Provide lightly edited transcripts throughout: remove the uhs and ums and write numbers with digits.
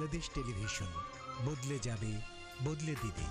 Bangladesh television বদলে যাবে, বদলে দিবে।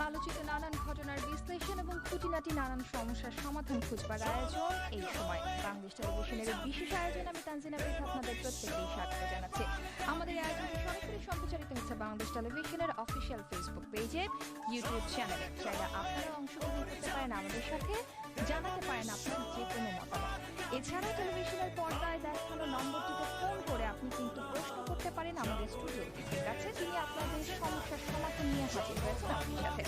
আলোচিত নানান ঘটনার বিশ্লেষণ এবং খুঁটিনাটি নানান সমস্যার সমাধান খুঁজবার আয়োজন এই সময় বাংলাদেশ টেলিভিশনের বিশেষ আয়োজন। আমি তানজিনা আপনাদের প্রত্যেককেই স্বাগত জানাচ্ছি। আমাদের আয়োজনটি সরাসরি সম্প্রচারিত হচ্ছে বাংলাদেশ টেলিভিশনের অফিসিয়াল ফেসবুক পেজে, ইউটিউব চ্যানেলে। চাইলে আপনারা অংশগ্রহণ করতে পারেন আমাদের সাথে, জানাতে পারেন আপনার যে কোনো মতামত। এছাড়া টেলিভিশনের পর্দায় দেখানো নম্বরটিতে ফোন করে আপনি কিন্তু প্রশ্ন করতে পারেন আমাদের স্টুডিও অতিথির কাছে, তিনি আপনাদের সমস্যার সমাধান নিয়ে হাজির হয়েছেন আপনার সাথে।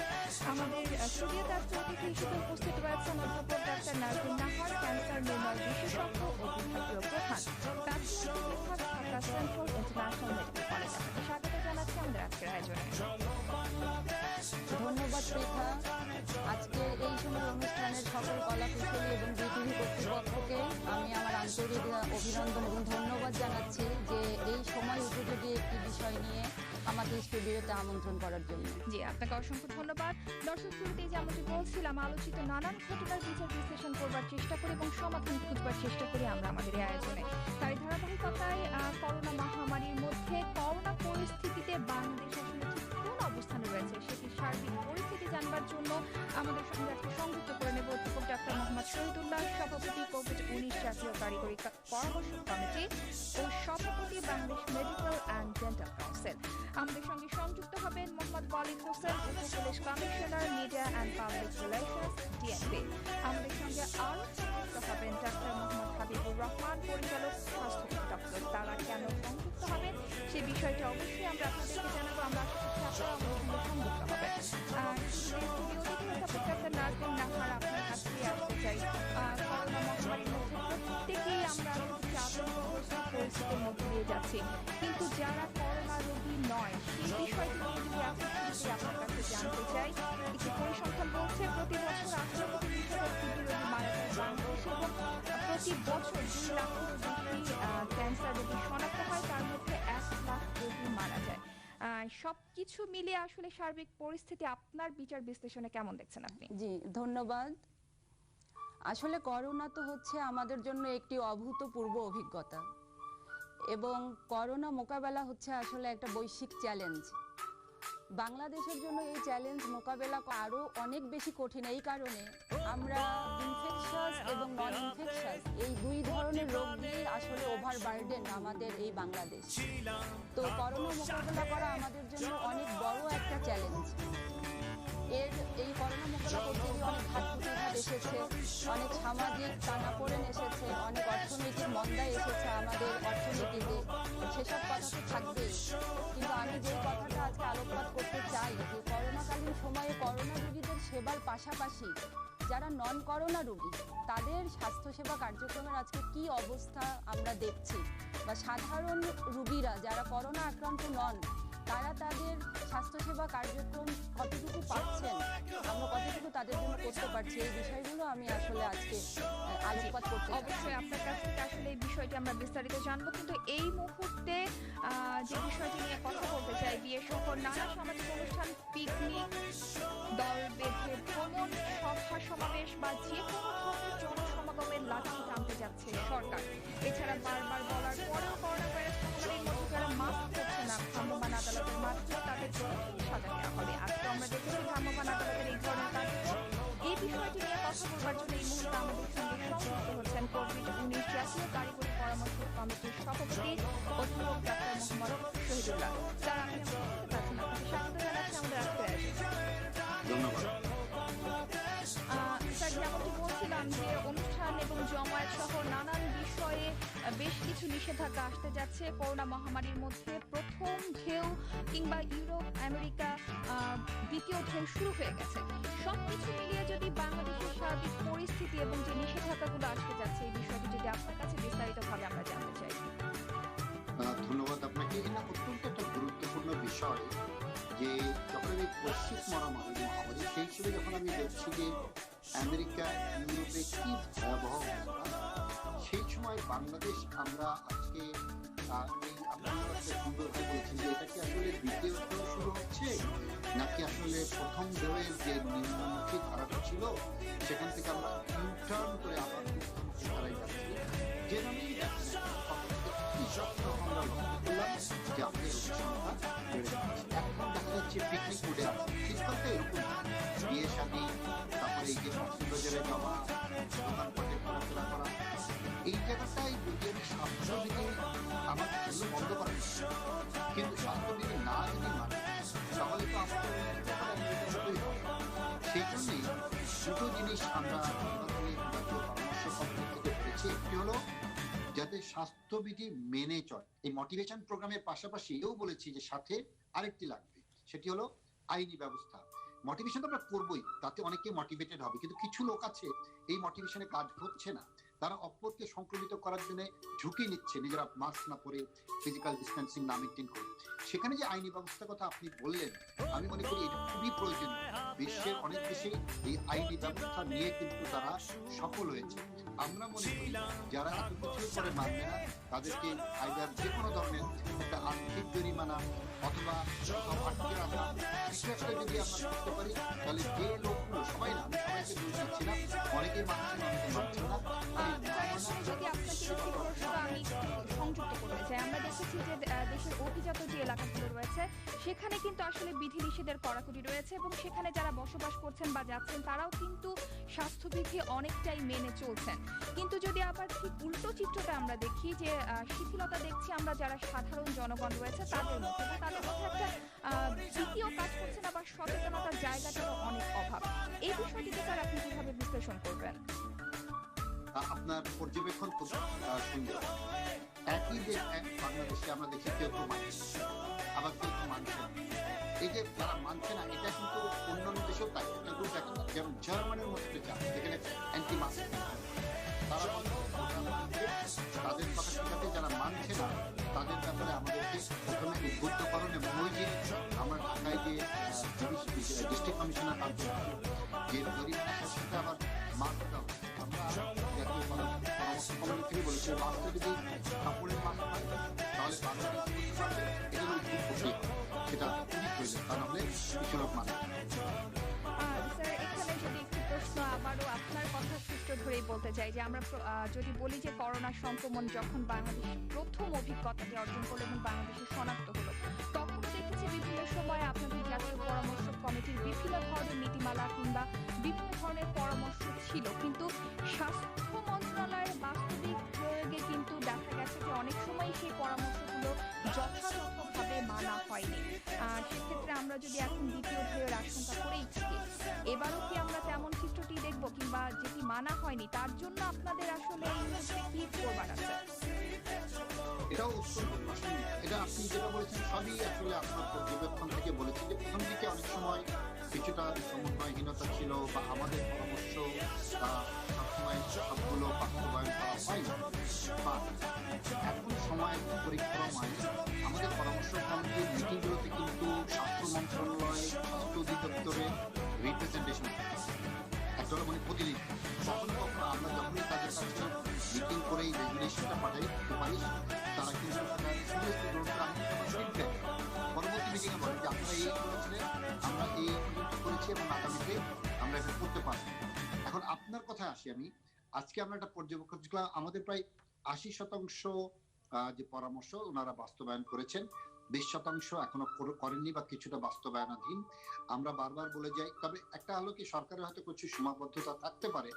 আমাদের স্টুডিওতে আজকে অতিথি হিসেবে উপস্থিত রয়েছেন অধ্যাপক ডাক্তার নাজমুল নাহার, ক্যান্সার নির্ণয় বিশেষজ্ঞ ও বিভাগীয় প্রধান, ব্যাটসম্যান বিভাগ, Dhaka central international medical college. আপনাকে স্বাগত জানাচ্ছি আমাদের আজকের আয়োজনে। ধন্যবাদ পৃথা। আজকে এই সময় অনুষ্ঠানের সকল কলাকুশলী এবং বিটিভি কর্তৃপক্ষকে আমি আমার আন্তরিক অভিনন্দন এবং ধন্যবাদ জানাচ্ছি যে এই সময় উপযোগী একটি বিষয় নিয়ে আমাদের স্টুডিওতে আমন্ত্রণ করার জন্য। জি, আপনাকে অসংখ্য ধন্যবাদ। দর্শক, শুরুতেই যেমনটি বলছিলাম, আলোচিত নানান ঘটনার বিচার বিশ্লেষণ করবার চেষ্টা করি এবং সমাধান খুঁজবার চেষ্টা করি আমরা আমাদের এই আয়োজনে। তাই ধারাবাহিকতায় করোনা মহামারীর মধ্যে করোনা পরিস্থিতিতে বাংলাদেশ আসলে ঠিক কোন অবস্থানে রয়েছে সেটির সার্বিক পরিস্থিতি জানবার জন্য আমাদের সঙ্গে আজকে সংযুক্ত করে নেব অধ্যাপক ডাক্তার মোহাম্মদ শহীদুল্লাহ, সভাপতি কোভিড-19 জাতীয় কারিগরি পরামর্শ কমিটি ও সভাপতি Bangladesh medical and dental council. আমাদের সঙ্গে সংযুক্ত হবেন মোহাম্মদ হোসেন, উপপুলিশ commissioner, media and public relations, DNP. আমাদের সঙ্গে আরও সংযুক্ত হবেন ডাক্তার মোহাম্মদ হাবিবুর রহমান, পরিচালক, স্বাস্থ্য দপ্তর। তারা কেন সংযুক্ত হবেন সে বিষয়টি অবশ্যই আমরা আপনাদেরকে জানাবো। আমরা আশা করছি আপনারা আমাদের সঙ্গে সংযুক্ত হবেন। ডাক্তার নাজমুল নাহার, আপনার কাছে আসতে চাই। করোনা মহামারীর মধ্যে প্রত্যেকেই আমরা পরিস্থিতির মধ্যে দিয়ে যাচ্ছি, কিন্তু যারা করোনা রোগী নয় সেই বিষয়টি নিয়ে আপনার কাছে জানতে চাই। একটি পরিসংখ্যান বলছে প্রতি বছর 18 কোটি 20 হাজার টিবি রোগী মারা যায় বাংলাদেশে এবং প্রতি বছর 2 লাখেরও বেশি ক্যান্সার রোগী শনাক্ত হয়, তার মধ্যে 1 লাখ রোগী মারা যায়। সবকিছু মিলিয়ে আসলে সার্বিক পরিস্থিতি আপনার বিচার বিশ্লেষণে কেমন দেখছেন আপনি? জি, ধন্যবাদ। আসলে করোনা তো হচ্ছে আমাদের জন্য একটি অভূতপূর্ব অভিজ্ঞতা এবং করোনা মোকাবেলা হচ্ছে আসলে একটা বৈশ্বিক চ্যালেঞ্জ। বাংলাদেশের জন্য এই চ্যালেঞ্জ মোকাবেলা আরও অনেক বেশি কঠিন, এই কারণে আমরা ইনফেকশাস এবং নন ইনফেকশাস এই দুই ধরনের রোগ নিয়ে আসলে ওভার বার্ডেন আমাদের এই বাংলাদেশ। তো করোনা মোকাবেলা করা আমাদের জন্য অনেক বড় একটা চ্যালেঞ্জ। এই করোনা মোকাবেলা করতে গিয়ে অনেক ঘাত প্রতিঘাত এসেছে, অনেক সামাজিক টানাপোড়েন এসেছে, অনেক অর্থনৈতিক মন্দা এসেছে আমাদের অর্থনীতিতে। সেসব কথা তো থাকবেই, কিন্তু আমি যে কথাটা আজকে আলোকপাত করতে চাই যে করোনাকালীন সময়ে করোনা রোগীদের সেবার পাশাপাশি যারা নন করোনা রোগী তাদের স্বাস্থ্যসেবা কার্যক্রমের আজকে কি অবস্থা আমরা দেখছি, বা সাধারণ রোগীরা যারা করোনা আক্রান্ত নন তারা তাদের স্বাস্থ্যসেবা কার্যক্রম কতটুকু পাচ্ছেন, আমরা কতটুকু তাদের জন্য করতে পারছি, এই বিষয়গুলো আমি আসলে আজকে আলোকপাত করতে চাই। অবশ্যই আপনার কাছ থেকে আসলে এই বিষয়টি আমরা বিস্তারিত জানবো, কিন্তু এই মুহূর্তে যে বিষয়টি নিয়ে কথা বলতে চাই, বিয়ে সহ নানা সামাজিক অনুষ্ঠান, পিকনিক, দল বেঁধে ভ্রমণ, সভা সমাবেশ বা যে কোনো ধরনের জনসমাগমের লাঠি টানতে যাচ্ছে সরকার। এছাড়া বারবার বলার পরেও করোনা ভাইরাস মহামারীর মধ্যে যারা মাস্ক করছে না, ভ্রাম্যমাণ আদালতের মাধ্যমে তাদের কঠিন সাজা দেওয়া হবে। আজকে আমরা দেখেছি ভ্রাম্যমাণ আদালতের এই ধরনের কার্যক্রম। এই বিষয়টি নিয়ে কথা বলবার জন্য এই মুহূর্তে আমাদের সঙ্গে সংযুক্ত হচ্ছেন কোভিড-19 জাতীয় কারিগরি পরামর্শ কমিটির সভাপতি অধ্যাপক ডাক্তার মোহাম্মদ শহীদুল্লাহ। স্যার, আমি শুনতে পাচ্ছেন, আপনাকে স্বাগত জানাচ্ছি আমাদের আজকের আয়োজনে। স্যার, যেমনটি বলছিলাম যে অনুষ্ঠান এবং জমায়েত সহ নানান বিষয় বিষয়ে বেশ কিছু নিষেধাজ্ঞা আসতে যাচ্ছে। করোনা মহামারীর মধ্যে প্রথম ঢেউ কিংবা ইউরোপ, আমেরিকা দ্বিতীয় ঢেউ শুরু হয়ে গেছে। সবকিছু মিলিয়ে যদি বাংলাদেশের সার্বিক পরিস্থিতি এবং যে নিষেধাজ্ঞাগুলো আসতে যাচ্ছে এই বিষয়টি যদি আপনার কাছে বিস্তারিতভাবে আমরা জানতে চাই। ধন্যবাদ আপনাকে। এটা অত্যন্ত একটা গুরুত্বপূর্ণ বিষয় যে যখন আমি বৈশ্বিক মহামারী সেই হিসেবে যখন আমি দেখছি যে আমেরিকা, ইউরোপে কি ভয়াবহ অবস্থা, সেই সময় বাংলাদেশ আমরা আজকে এই আপনারা সুন্দরভাবে বলছেন যে এটা কি আসলে দ্বিতীয় ঢেউ শুরু হচ্ছে নাকি আসলে প্রথম ঢেউয়ের যে নিম্নমুখী ধারাটা ছিল সেখান থেকে আমরা ইউটার্ন করে আবার ঊর্ধ্বমুখী ধারায় যাচ্ছি। যে নামেই যাচ্ছি আমরা লক্ষ্য করলাম যে আমাদের সংখ্যা বেড়ে যাচ্ছে। এখন দেখা যাচ্ছে পিকনিক মোডে আছে। শীতকাল তো এরকম বিয়ে শাদী, তারপরে এই যে কক্সবাজারে যাওয়া, দোকানপাটে ঘোরাফেরা করা, এই জায়গাটাই যদি আমি স্বাস্থ্যবিধি আমার এগুলো বন্ধ করা, কিন্তু স্বাস্থ্যবিধি না যদি মানে তাহলে তো আমাদের সেই জন্যই দুটো জিনিস আমরা পরামর্শ থেকে পেয়েছি। একটি হলো যাতে স্বাস্থ্যবিধি মেনে চলে। এই মোটিভেশন প্রোগ্রামের পাশাপাশি এও বলেছি যে সাথে আরেকটি লাগবে, সেটি হলো আইনি ব্যবস্থা। মোটিভেশন তো আমরা করবোই, তাতে অনেকে মোটিভেটেড হবে, কিন্তু কিছু লোক আছে এই মোটিভেশনে কাজ হচ্ছে না, তারা অপরকে সংক্রমিত করার জন্য ঝুঁকি নিচ্ছে নিজেরা মাস্ক না পরে, ফিজিক্যাল ডিস্টেন্সিং না মেনটেন করে। সেখানে যে আইনি ব্যবস্থার কথা আপনি বললেন, আমি মনে করি এটা খুবই প্রয়োজনীয়। বিশ্বের অনেক দেশে এই আইনি ব্যবস্থা নিয়ে কিন্তু তারা সফল হয়েছে। আমরা মনে করি যারা এত কিছু করে মানবে না তাদেরকে আইদার যে কোনো ধরনের একটা আর্থিক জরিমানা অথবা আটকে রাখা কিছু একটা যদি আমরা করতে পারি, তাহলে যে লোকগুলো সবাই না, আমি সবাইকে দোষ দিচ্ছি না, অনেকেই মানছে না, অনেকে মানছে না। যদি আপনাকে আমি সংযুক্ত করতে চাই, আমরা দেখেছি যে দেশের অভিজাত যে এলাকাগুলো রয়েছে সেখানে কিন্তু আসলে বিধিনিষেধের কড়াকড়ি রয়েছে এবং সেখানে যারা বসবাস করছেন বা যাচ্ছেন তারাও কিন্তু স্বাস্থ্যবিধি অনেকটাই মেনে চলছেন। কিন্তু যদি আবার ঠিক উল্টো চিত্রটা আমরা দেখি যে শিথিলতা দেখছি আমরা যারা সাধারণ জনগণ রয়েছে তাদের মধ্যে, এবং তাদের মধ্যে একটা দ্বিতীয় কাজ করছে না বা সচেতনতার জায়গাটারও অনেক অভাব। এই বিষয়টিকে স্যার আপনি কিভাবে বিশ্লেষণ করবেন? আপনার পর্যবেক্ষণ খুব সুন্দর। একই যে বাংলাদেশে আমরা দেখি কেউ তো মানছে, আবার কেউ তো মানছে না। এই যে যারা মানছে না এটা কিন্তু অন্যান্য দেশেও তাই। যেমন জার্মানির মধ্যে যেখানে অ্যান্টি মাস্ক, তারা তাদের কথা ঠিকাতে যারা মানছে না তাদের ব্যাপারে আমাদেরকে প্রথমে উদ্বুদ্ধকরণ এবং ওই যে আমরা ঢাকায় যে ডিস্ট্রিক্ট কমিশনার যে গরিব আসার সাথে আবার মাস্ক দেওয়া, আমরা জাতীয় পরামর্শ কমিটি থেকে বলেছি মাস্কটা যদি কাপড়ের মাস্ক হয় তাহলে বাংলাদেশ করতে পারবে, এটা হলো খুব খুশি, সেটা খুবই প্রয়োজন, তা নাহলে কিছু লোক মানে। আবারও আপনার কথা সূত্র ধরেই বলতে চাই যে আমরা যদি বলি যে করোনা সংক্রমণ যখন বাংলাদেশ প্রথম অভিজ্ঞতাটি অর্জন করলো এবং বাংলাদেশে শনাক্ত হলো, তখন দেখেছি বিভিন্ন সময় আপনাদের জাতীয় পরামর্শ কমিটির বিভিন্ন ধরনের নীতিমালা কিংবা বিভিন্ন ধরনের পরামর্শ ছিল, কিন্তু স্বাস্থ্য মন্ত্রণালয়ের বাস্তবিক প্রয়োগে কিন্তু দেখা গেছে যে অনেক সময় সেই পরামর্শগুলো যথাযথভাবে মানা হয়নি। সেক্ষেত্রে আমরা যদি এখন দ্বিতীয় ঢেউয়ের আশঙ্কা করেই থাকি, এবারও কি আমরা তেমন চিত্রটি দেখবো, কিংবা যেটি মানা হয়নি তার জন্য আপনাদের আসলে এই মুহূর্তে কি করবার আছে? এটাও এটা আপনি যেটা বলেছেন সবই আসলে আপনার পর্যবেক্ষণ থেকে বলেছেন যে প্রথম দিকে অনেক সময় কিছুটা সমন্বয়হীনতা ছিল বা আমাদের পরামর্শ সবসময় সবগুলো বাস্তবায়ন করা হয় না, বা এখন সময়ের পরিক্রমায় আমাদের পরামর্শ কমিটির মিটিংগুলোতে কিন্তু স্বাস্থ্য মন্ত্রণালয়, স্বাস্থ্য অধিদপ্তরের রিপ্রেজেন্টেশন একটা হলো মানে প্রতিনিধি। কখনো কখনো আমরা যখনই তাদের কাছে মিটিং করে এই রেগুলেশনটা পাঠাই সুপারিশ, তারা কিন্তু পরবর্তী মিটিংয়ে বলে যে আপনারা এই করেছিলেন, আমরা এই করেছি এবং আগামীতে আমরা এটা করতে পারবো। এখন আপনার কথায় আসি আমি, আজকে আমরা একটা পর্যবেক্ষণ করলাম, আমাদের প্রায় 80% যে পরামর্শ ওনারা বাস্তবায়ন করেছেন, 20% এখনো করেননি বা কিছুটা বাস্তবায়নাধীন। আমরা বারবার বলে যাই, তবে একটা হলো কি সরকারের হয়তো কিছু সীমাবদ্ধতা থাকতে পারে,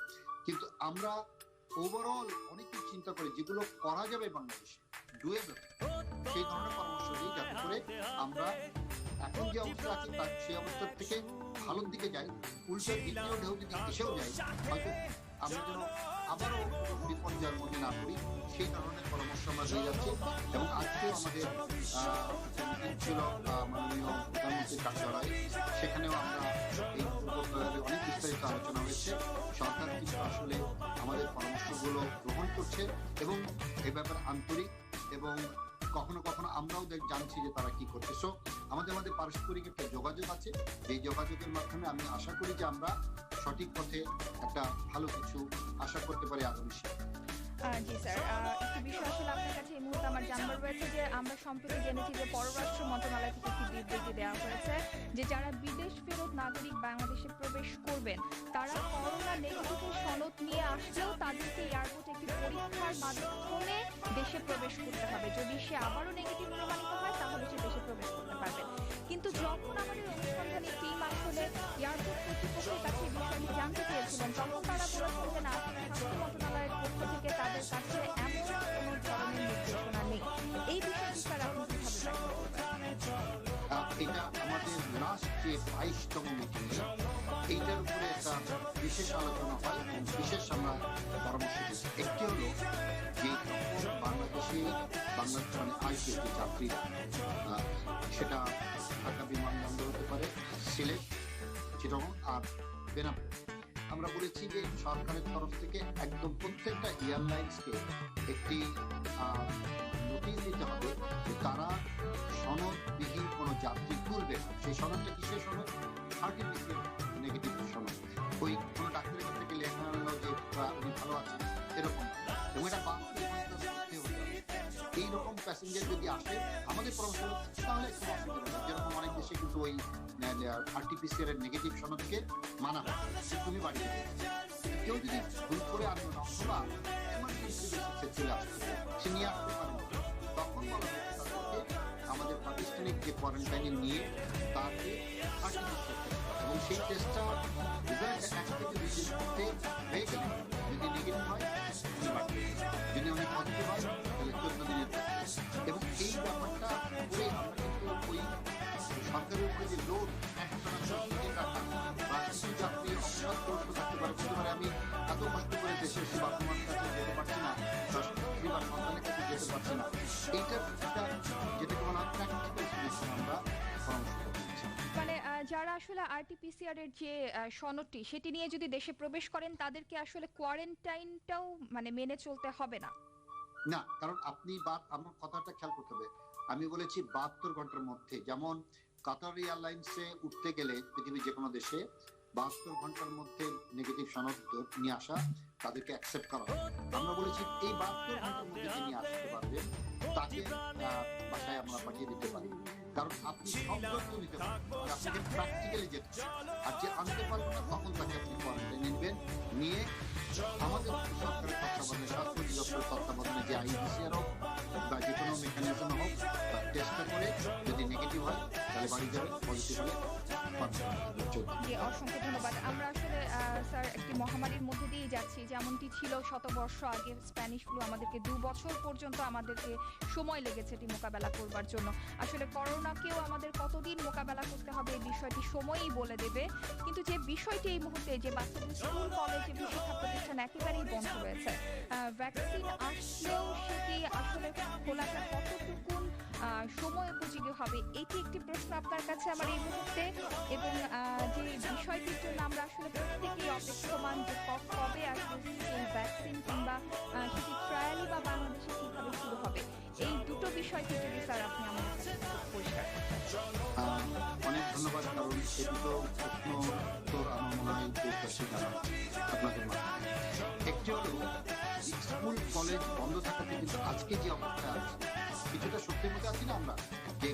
কিন্তু আমরা ওভারঅল অনেক কিছু চিন্তা করি যেগুলো করা যাবে বাংলাদেশে ডুয়েবল, সেই ধরনের পরামর্শ দিই যাতে করে আমরা এখন যে অবস্থা আছে তার সেই অবস্থার থেকে ভালোর দিকে যাই। উল্টো দ্বিতীয় ঢেউ যদি এসেও যায় হয়তো আমরা যেন আবারও বিপর্যয়ের মধ্যে না পড়ি, সেই ধরনের পরামর্শ আমরা দিয়ে যাচ্ছি। এবং আজকেও আমাদের ছিল মাননীয় প্রধানমন্ত্রীর কার্যালয়ে, সেখানেও আমরা এই অনেক বিস্তারিত আলোচনা হয়েছে। সরকার কিন্তু আসলে আমাদের পরামর্শগুলো গ্রহণ করছে এবং এ ব্যাপারে আন্তরিক, এবং কখনো কখনো আমরাও জানছি যে তারা কি করছে। সো আমাদের মধ্যে পারস্পরিক একটা যোগাযোগ আছে, এই যোগাযোগের মাধ্যমে আমি আশা করি যে আমরা সঠিক পথে একটা ভালো কিছু আশা করতে পারি আগামী জি স্যার, একটি বিষয় আসলে আপনার কাছে এই মুহূর্তে আমার জানবার রয়েছে যে আমরা সম্প্রতি জেনেছি যে পররাষ্ট্র মন্ত্রণালয় থেকে একটি বিবৃতি দেওয়া হয়েছে যে যারা বিদেশ ফেরত নাগরিক বাংলাদেশে প্রবেশ করবেন তারা করোনা নেগেটিভের সনদ নিয়ে আসলেও তাদেরকে এয়ারপোর্টে একটি পরীক্ষার মাধ্যমে দেশে প্রবেশ করতে হবে। যদি সে আবারও নেগেটিভ প্রমাণিত হয় তাহলে সে দেশে প্রবেশ করতে পারবে। কিন্তু যখন আমাদের অনুসন্ধানী টিম আসলে এয়ারপোর্ট কর্তৃপক্ষের কাছে বিষয়টি জানতে চেয়েছিলেন, তখন তারা বলেছেন যে না, স্বাস্থ্য মন্ত্রণালয়ের পক্ষ থেকে তাদের কাছে এমন কোনো ধরনের নির্দেশনা নেই। এই বিষয়টি স্যার আপনি কিভাবে ব্যাখ্যা করবেন? এটা আমাদের লাস্ট যে 22তম মিটিং, এইটার উপরে একটা বিশেষ আলোচনা হয় এবং বিশেষ আমরা পরামর্শ দিচ্ছি। একটি হলো যে বাংলাদেশে মানে আইসি যাত্রীরা, সেটা ঢাকা বিমানবন্দর হতে পারে, সিলেট, চিটাগং আর বেনাপোল, আমরা বলেছি যে সরকারের তরফ থেকে একদম প্রত্যেকটা এয়ারলাইন্সকে একটি নোটিশ দিতে হবে যে তারা সনদবিহীন কোনো যাত্রী তুলবে না। সেই সনদটা কিসের সনদ? আরটিপিসিআর নেগেটিভ সনদ। ওই কোনো ডাক্তারের কাছ থেকে লেখা আনলো যে উনি ভালো আছেন, এরকম। এবং এটা এইরকম প্যাসেঞ্জার যদি আসে, আমাদের পরামর্শ তাহলে কোনো অসুবিধা নেই। যেরকম অনেক দেশে কিন্তু ওই আরটিপিসিআর এর নেগেটিভ সনদকে মানা হয়, তুমি বাড়ি যাবে। কেউ যদি ভুল করে আনলো না, অথবা এমার্জেন্সি বেসিসে চলে আসছে, সে নিয়ে আসতে পারে, তখন বলা হচ্ছে তাদেরকে আমাদের প্রাতিষ্ঠানিক যে কোয়ারেন্টাইনে নিয়ে তাকে আরটিপিসিআর টেস্ট করা, এবং সেই টেস্টটা রেজাল্ট 1 থেকে 2 দিনের মধ্যে হয়ে গেলে যদি নেগেটিভ হয় উনি বাড়ি, যদি অনেক পজিটিভ হয় তাহলে 14 দিনের। এবং এই ব্যাপারটা করে আমরা কিন্তু ওই সরকারের উপরে যে লোড রাখা বা কিছু যাত্রী অবসাদগ্রস্ত থাকতে পারে, বলতে পারে আমি এত কষ্ট করে দেশে এসে বাবা মার কাছে যেতে পারছি না, পরিবার সন্তানের কাছে যেতে পারছি না, এইটার যেটাকে বলা হয় প্র্যাকটিক্যাল সলিউশন আমরা পরামর্শ করছি। মানে যারা আসলে আরটিপিসিআর এর যে সনদটি সেটি নিয়ে যদি দেশে প্রবেশ করেন তাদেরকে আসলে কোয়ারেন্টাইনটাও মানে মেনে চলতে হবে না? না, কারণ আপনি আমার কথাটা খেয়াল করতে হবে। আমি বলেছি 72 ঘন্টার মধ্যে, যেমন কাতার এয়ারলাইন্সে উঠতে গেলে পৃথিবীর যে কোনো দেশে 72 ঘন্টার মধ্যে নেগেটিভ সনদ নিয়ে আসা তাদেরকে অ্যাকসেপ্ট করা হয়। আমরা বলেছি এই 72 ঘন্টার মধ্যে যিনি আসতে পারবেন তাকে বাসায় আমরা পাঠিয়ে দিতে পারি। কারণ আপনি সব তথ্য নিতে পারেন, আপনাকে প্র্যাকটিক্যালি যেতে, আর যে আনতে পারবেন না তখন তাকে আপনি কোয়ারেন্টাইনে নেবেন, নিয়ে আমাদের সরকারের তত্ত্বাবধানে, স্বাস্থ্য অধিদপ্তরের তত্ত্বাবধানে যে আইপিসিআর হোক বা যে কোনো মেকানিজম হোক, তার টেস্টটা করে যদি নেগেটিভ হয় তাহলে বাড়ি যাবে, পজিটিভ হলে জি, অসংখ্য ধন্যবাদ। আমরা আসলে স্যার একটি মহামারীর মধ্যে দিয়ে যাচ্ছি, যেমনটি ছিল শতবর্ষ আগে স্প্যানিশ ফ্লু, আমাদেরকে 2 বছর পর্যন্ত আমাদেরকে সময় লেগেছে এটি মোকাবেলা করবার জন্য। আসলে করোনাকেও আমাদের কতদিন মোকাবেলা করতে হবে এই বিষয়টি সময়ই বলে দেবে। কিন্তু যে বিষয়টি এই মুহূর্তে যে বাচ্চাদের স্কুল কলেজ এবং শিক্ষা প্রতিষ্ঠান একেবারেই বন্ধ রয়েছে, ভ্যাকসিন আসলেও সেটি আসলে খোলাটা কতটুকু সময় উপযোগী হবে, এটি একটি প্রশ্ন আপনার কাছে আমার এই মুহূর্তে। এবং যে বিষয়টির জন্য আমরা আসলে প্রত্যেকেই অপেক্ষমান যে কবে আসবে এই ভ্যাকসিন, কিংবা সেটি ট্রায়ালি বা বাংলাদেশে কিভাবে শুরু হবে, এই দুটো বিষয়টি যদি স্যার আপনি আমাদের কাছে পরিষ্কার করতেন। অনেক ধন্যবাদ। কারণ এই দুটো প্রশ্ন উত্তর আমার মনে হয় আপনাদের মাধ্যমে। একটি হলো স্কুল কলেজ বন্ধ থাকাতে কিন্তু আজকে যে অবস্থা আছে কিছুটা সত্যির মধ্যে আছি না আমরা, যে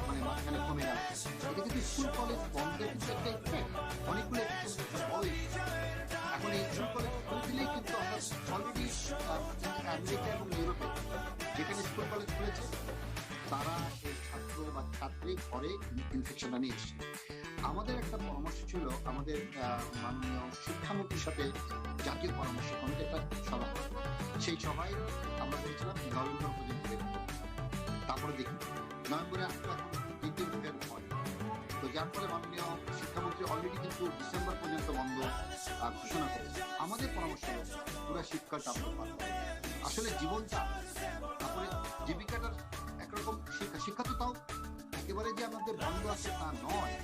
মানে মাঝখানে কমে যাচ্ছে, এটা কিন্তু স্কুল কলেজ বন্ধের কিন্তু একটা ইফেক্ট, অনেকগুলো বড়। এখন এই স্কুল কলেজ খুলে দিলেই কিন্তু আমরা অলরেডি আমেরিকা এবং ইউরোপে যেখানে স্কুল কলেজ খুলেছে তারা এই ছাত্র বা ছাত্রী ঘরে ইনফেকশনটা নিয়ে এসছে। আমাদের একটা পরামর্শ ছিল, আমাদের মাননীয় শিক্ষামন্ত্রীর সাথে জাতীয় পরামর্শ কমিটির একটা সভা, সেই সভায় আমরা বলেছিলাম নভেম্বর পর্যন্ত বের করব, তারপরে দেখি নভেম্বরে আসলে দ্বিতীয় ভোটের হয়। তো যার ফলে মাননীয় শিক্ষামন্ত্রী অলরেডি কিন্তু ডিসেম্বর পর্যন্ত বন্ধ ঘোষণা করেছে। আমাদের পরামর্শ পুরো শীতকালটা আমরা পার করব। আসলে জীবনটা, তারপরে জীবিকাটার একরকম শিক্ষা তো তাও একেবারে যে আমাদের বন্ধ আছে তা নয়,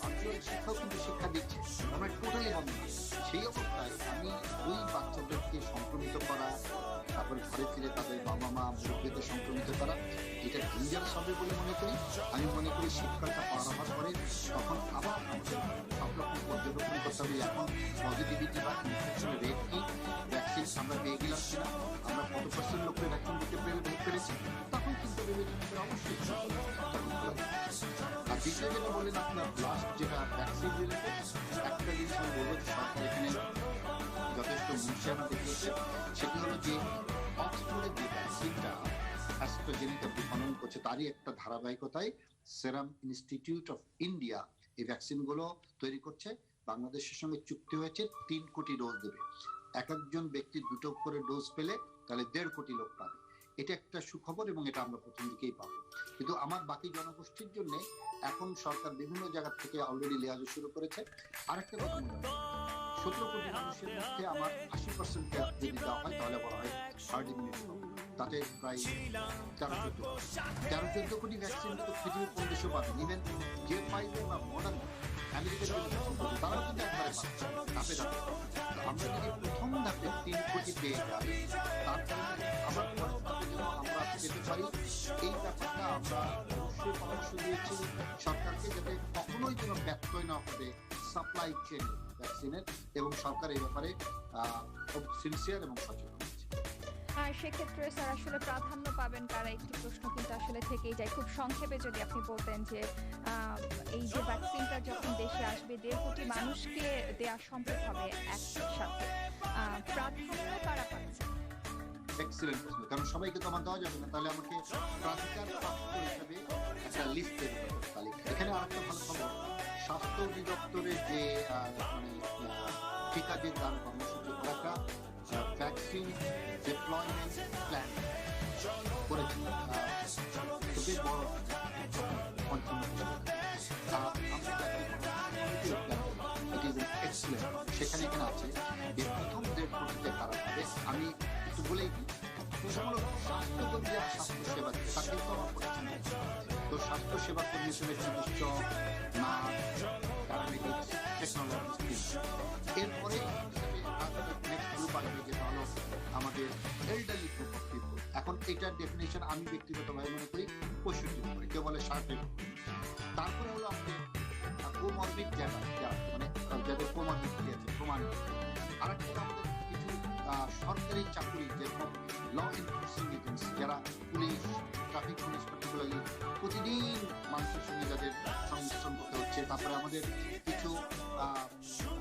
আঞ্চলিক শিক্ষাও কিন্তু শিক্ষা দিচ্ছে, আমরা টোটালি বন্ধ। সেই অবস্থায় আমি ওই বাচ্চাদেরকে সংক্রমিত করা, তারপরে ঘরে ফিরে তাদের বাবা মা মুরব্বীদের সংক্রমিত করা, এটা ডেঞ্জারাস হবে বলে মনে করি। আমি মনে করি শীতকালটা পার হওয়ার পরে তখন আবার সব রকম পর্যবেক্ষণ করতে হবে। এখন পজিটিভিটি বা ইনফেকশন রেট কি, ভ্যাকসিন আমরা পেয়ে গেলাম কিনা, আমরা কত % লোককে ভ্যাকসিন দিতে পেরেছি, তখন কিন্তু অবশ্যই। আর দ্বিতীয় যেটা বললেন আপনার লাস্ট যেটা ভ্যাকসিন রিলেটেড, একটা জিনিস আমি বলবো সরকার এখানে যথেষ্ট মুন্সিয়ানা দেখিয়েছে, সেটি হলো যে অক্সফোর্ডের যে ভ্যাকসিনটা অ্যাস্ট্রাজেনিকা বিপণন করছে তারই একটা ধারাবাহিকতায় সেরাম ইনস্টিটিউট অফ ইন্ডিয়া এই ভ্যাকসিনগুলো তৈরি করছে। বাংলাদেশের সঙ্গে চুক্তি হয়েছে 3 কোটি ডোজ দেবে। এক একজন ব্যক্তি 2টো করে ডোজ পেলে তাহলে 1.5 কোটি লোক পাবে। এটা একটা সুখবর এবং এটা আমরা প্রথম দিকেই পাবো। কিন্তু আমার বাকি জনগোষ্ঠীর জন্য এখন সরকার বিভিন্ন জায়গা থেকে অলরেডি লেয়াজো শুরু করেছে। আরেকটা কথা মনে রাখবেন, 17 কোটি মানুষের মধ্যে আমার 80% যদি দেওয়া হয় তাহলে বলা হয় হার্ড ইমিউনিটি, তাতে প্রায় 13-14 কোটি ভ্যাকসিন তো পৃথিবীর কোন দেশে পাবে। ইভেন যে ফাইজার বা মডার্না আমেরিকার তারাও কিন্তু একবারে ধাপে ধাপে। আমরা যদি প্রথম ধাপে 3 কোটি পেয়ে যাই, তারপরে আবার আমরা পেতে পারি। এই ব্যাপারটা আমরা অবশ্যই পরামর্শ দিয়েছি সরকারকে, যাতে কখনোই যেন ব্যত্যয় না হবে সাপ্লাই চেন ভ্যাকসিনের, এবং সরকার এই ব্যাপারে খুব সিনসিয়ার এবং সচেতন। সেক্ষেত্রে স্যার আসলে প্রাধান্য পাবেন কারা, একটি প্রশ্ন কিন্তু আসলে থেকেই যায়। খুব সংক্ষেপে যদি আপনি বলতেন যে এই যে ভ্যাকসিনটা যখন দেশে আসবে 1.5 কোটি মানুষকে দেওয়া সম্ভব হবে একসাথে, প্রাধান্য কারা পাচ্ছে? এক্সিলেন্ট প্রশ্ন, কারণ সবাইকে তো আমার দেওয়া যাবে না, তাহলে আমাকে প্রাধিকার প্রাপ্ত হিসাবে একটা লিস্ট তৈরি করতে হবে। এখানে আরেকটা ভালো খবর, স্বাস্থ্য অধিদপ্তরের যে টিকা যে দান কর্মসূচি, একটা ভ্যাকসিন ডিপ্লয়মেন্ট প্ল্যান করেছে, খুবই বড় সেখানে এখানে আছে যে প্রথম 1.5 কোটিতে কারা হবে। আমি একটু বলেই দিই, স্বাস্থ্যকর্মী যারা স্বাস্থ্য সেবা দেবে তাকে তো আমার পরিচয়, তো স্বাস্থ্য সেবা কর্মী হিসেবে চিকিৎসক, নার্স, প্যারামেডিক্স, টেকনোলজিস্ট, এরপরে নেক্সট গ্রুপ আসবে যেটা হলো আমাদের এল্ডারলি গ্রুপ অফ পিপল। এখন এটার ডেফিনেশন আমি ব্যক্তিগতভাবে মনে করি 65 করে, কেউ বলে 60। তারপরে হলো আমাদের কোমরবিড যারা মানে যাদের কোমরবিড আছে প্রমাণিত। আরেকটা আমাদের কিছু সরকারি চাকরি, যেরকম ল এনফোর্সিং এজেন্সি, যারা পুলিশ, ট্রাফিক পুলিশ পার্টিকুলারলি প্রতিদিন মানুষের সঙ্গে যাদের সংমিশ্রণ করতে হচ্ছে। তারপরে আমাদের কিছু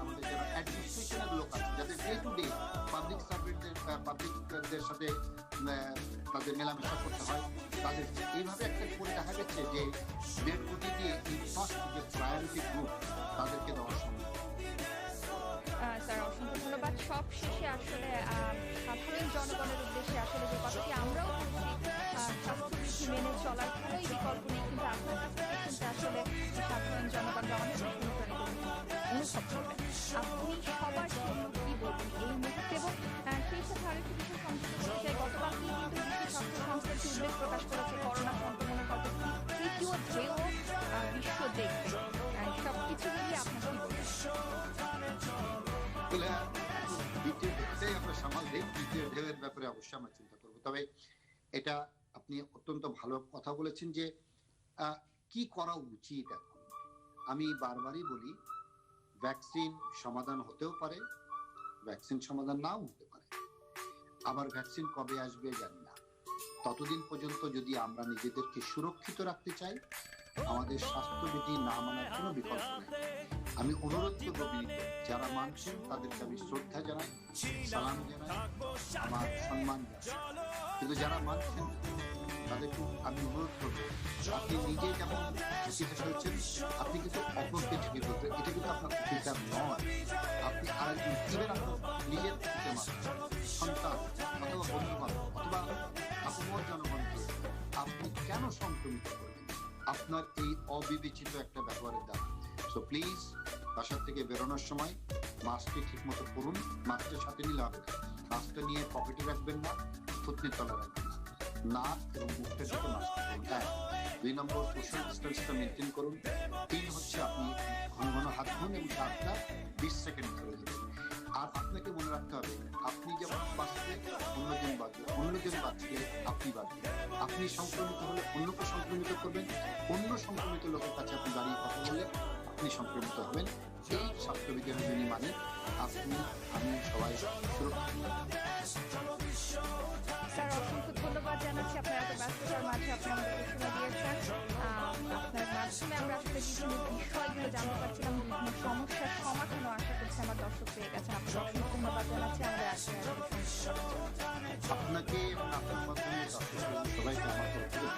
আমাদের যারা অ্যাডমিনিস্ট্রেশনের লোক আছে, যাদের ডে টু ডে পাবলিক পাবলিকদের সাথে তাদের মেলামেশা করতে হয়, তাদের এইভাবে একটা করে দেখা যাচ্ছে যে 1.5 কোটি দিয়ে এই ফার্স্ট যে প্রায়োরিটি গ্রুপ তাদেরকে দেওয়া সম্ভব। স্যার অসংখ্য ধন্যবাদ। সব শেষে আসলে সাধারণ জনগণের উদ্দেশ্যে আসলে যে কথাটি আমরাও বলছি, স্বাস্থ্যবিধি মেনে চলার কোনোই বিকল্প নেই, কিন্তু আপনার কাছ থেকে কিন্তু আসলে সাধারণ জনগণরা অনেক অনুভব করবেন। আপনি সবার জন্য কি বলবেন এই মুহূর্তে? এবং সেই সাথে আরেকটি বিষয় সংযুক্ত করতে চাই, গতকালকে কিন্তু বিশ্ব স্বাস্থ্য সংস্থা একটি উল্লেখ প্রকাশ করেছে করোনা সংক্রমণের হয়তো 3য় ঢেউ বিশ্ব দেখবে। সবকিছু মিলিয়ে আপনার কি বলবেন? দ্বিতীয় ঢেউটাই আমরা সামাল দিই, তৃতীয় ঢেউয়ের ব্যাপারে অবশ্যই আমরা চিন্তা করবো। তবে এটা আপনি অত্যন্ত ভালো কথা বলেছেন যে কি করা উচিত। এখন আমি বারবারই বলি, ভ্যাকসিন সমাধান হতেও পারে, ভ্যাকসিন সমাধান নাও হতে পারে, আবার ভ্যাকসিন কবে আসবে জানি না। ততদিন পর্যন্ত যদি আমরা নিজেদেরকে সুরক্ষিত রাখতে চাই, আমাদের স্বাস্থ্যবিধি না মানার কোনো বিকল্প নেই। আমি অনুরোধ করবো যারা মানছেন তাদেরকে আমি শ্রদ্ধা জানাই, সালাম জানাই, আমার সম্মান জানাই। কিন্তু যারা মানছেন তাদেরকে আমি অনুরোধ করবো, আপনি নিজে যেমন চিকিৎসা হচ্ছেন, আপনি কিন্তু অপরকে ঠেকে করবেন, এটা কিন্তু আপনার অধিকার নয়। আপনি আরেকজন ইভেন আপনার নিজের পিতা মাতা, সন্তান অথবা বন্ধু বান্ধব অথবা আপনার জনগণকে আপনি কেন সংক্রমিত করবেন আপনার এই অবিবেচিত একটা ব্যবহারের দ্বারা? সো প্লিজ বাসার থেকে বেরোনোর সময় মাস্কটি ঠিক মতো পরুন। মাস্কের সাথে নিলে হবে না, মাস্কটা নিয়ে পকেটে রাখবেন না, থুতনির তলা রাখবেন না, নাক এবং মুখটা থেকে মাস্ক পরুন। 2 নম্বর সোশ্যাল ডিস্টেন্সটা মেনটেন করুন। 3 হচ্ছে আপনি ঘন ঘন হাত ধুন এবং হাতটা 20 সেকেন্ড ধরে দেবেন। আর আপনাকে মনে রাখতে হবে, আপনি যেমন বাঁচলে অন্যজন বাঁচবে, অন্যজন বাঁচলে আপনি বাঁচবেন। আপনি সংক্রমিত হলে অন্যকে সংক্রমিত করবেন, অন্য সংক্রমিত লোকের কাছে আপনি দাঁড়িয়ে কথা বললে আপনি সংক্রমিত হবেন। এই স্বাস্থ্যবিজ্ঞানের যিনি মানে আপনি আমি সবাই সুরক্ষিত। স্যার অসংখ্য ধন্যবাদ জানাচ্ছি আপনার এত ব্যস্ততার মাঝে আপনি আমাদেরকে সময় দিয়েছেন। আপনার মাধ্যমে আমরা আসলে বিভিন্ন বিষয়গুলো জানতে পারছিলাম, বিভিন্ন সমস্যার সমাধানও আশা করছি আমার দর্শক পেয়ে গেছেন। আপনাকে অসংখ্য ধন্যবাদ জানাচ্ছি আমাদের আজকে আপনাকে এবং আপনার মাধ্যমে সবাইকে আমার তরফ থেকে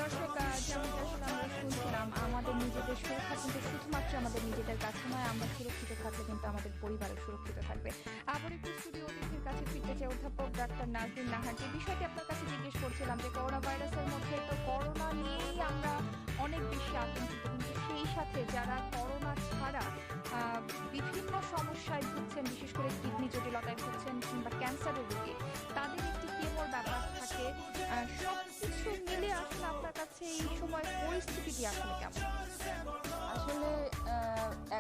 দর্শক, যেমনটা আসলে আমরা শুনছিলাম, আমাদের নিজেদের সুরক্ষা কিন্তু শুধুমাত্র আমাদের নিজেদের কাছে নয়, আমরা সুরক্ষিত থাকলে কিন্তু আমাদের পরিবারও সুরক্ষিত থাকবে। আবার একটু স্টুডিও অতিথির কাছে ফিরতে চাই। অধ্যাপক ডাক্তার নাজনীন নাহার, যে বিষয়টি আপনার কাছে জিজ্ঞেস করছিলাম যে করোনা ভাইরাসের মধ্যে তো করোনা নিয়েই আমরা অনেক বেশি আতঙ্কিত, কিন্তু সেই সাথে যারা করোনা ছাড়া বিভিন্ন সমস্যায় ভুগছেন, বিশেষ করে কিডনি জটিলতায় ভুগছেন কিংবা ক্যান্সারের রোগী, তাদের একটি কেমোর ব্যাপার থাকে। সবকিছু মিলে আসলে আপনার কাছে এই সময় পরিস্থিতিটি আসলে কেমন? আসলে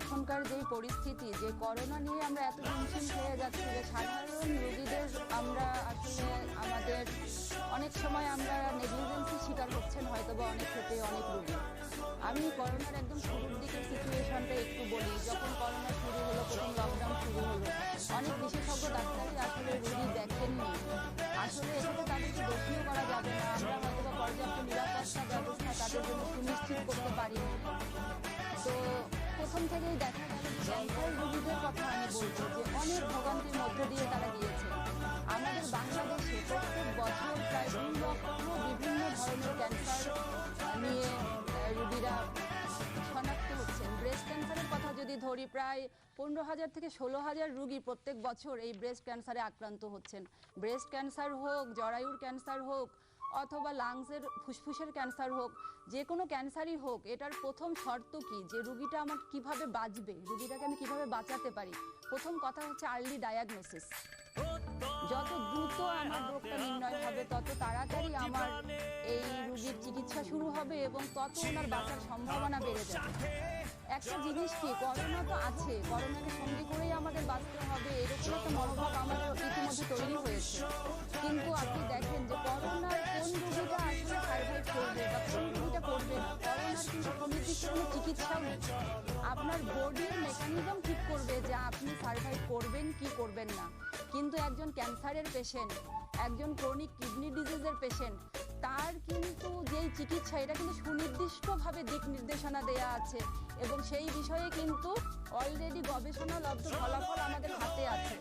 এখনকার যে পরিস্থিতি, যে করোনা নিয়ে আমরা এত টেনশন হয়ে যাচ্ছি যে সাধারণ রোগীদের আমরা আসলে আমাদের অনেক সময় আমরা নেগলিজেন্সি শিকার হচ্ছেন হয়তো বা অনেক ক্ষেত্রে অনেক রোগী। আমি করোনার একদম শুরুর দিকের সিচুয়েশনটা একটু বলি। যখন করোনা শুরু হলো, প্রথম লকডাউন শুরু হলো, অনেক বিশেষজ্ঞ ডাক্তারই আসলে রোগী দেখেননি। আসলে এখানে তাদেরকে দোষীও করা যাবে না, আমরা হয়তো বা পর্যাপ্ত নিরাপত্তা ব্যবস্থা তাদের জন্য সুনিশ্চিত করতে পারিনি। তো প্রথম থেকেই দেখা গেল ক্যান্সার রোগীদের কথা আমি বলবো যে অনেক ভোগান্তির মধ্য দিয়ে তারা গিয়েছে। আমাদের বাংলাদেশে প্রত্যেক বছর প্রায় 2 লক্ষ বিভিন্ন ধরনের ক্যান্সার নিয়ে রোগীরা শনাক্ত হচ্ছেন। ব্রেস্ট ক্যান্সারের কথা যদি ধরি, প্রায় 15,000 থেকে 16,000 রোগী প্রত্যেক বছর এই ব্রেস্ট ক্যান্সারে আক্রান্ত হচ্ছেন। ব্রেস্ট ক্যান্সার হোক, জরায়ুর ক্যান্সার হোক, অথবা লাংসের ফুসফুসের ক্যান্সার হোক, যে কোনো ক্যান্সারই হোক, এটার প্রথম শর্ত কি যে রোগীটা আমার কিভাবে বাঁচবে, রোগীটাকে আমি কিভাবে বাঁচাতে পারি। প্রথম কথা হচ্ছে আর্লি ডায়াগনোসিস। যত দ্রুত আমার রোগটা নির্ণয় হবে তত তাড়াতাড়ি আমার এই রোগীর চিকিৎসা শুরু হবে এবং তত ওনার বাঁচার সম্ভাবনা বেড়ে যাবে। একটা জিনিস কি, করোনা তো আছে, করোনাকে সঙ্গে করেই আমাদের বাঁচতে হবে, এরকম একটা মনোভাব আমাদের ইতিমধ্যে তৈরি হয়েছে। কিন্তু আপনি দেখেন যে করোনার কোন রোগীটা আসলে সার্ভাইভ করবে বা কোন রোগীটা করবে না, করোনার কিন্তু সুনির্দিষ্ট কোনো চিকিৎসাও নেই। আপনার বডির মেকানিজম ঠিক করবে যে আপনি সার্ভাইভ করবেন কি করবেন না। কিন্তু একজন ক্যান্সারের পেশেন্ট, একজন ক্রনিক কিডনি ডিজিজের পেশেন্ট, তার কিন্তু যেই চিকিৎসা, এটা কিন্তু সুনির্দিষ্টভাবে দিক নির্দেশনা দেয়া আছে এবং সেই বিষয়ে কিন্তু অলরেডি গবেষণালব্ধ ফলাফল আমাদের হাতে আছে।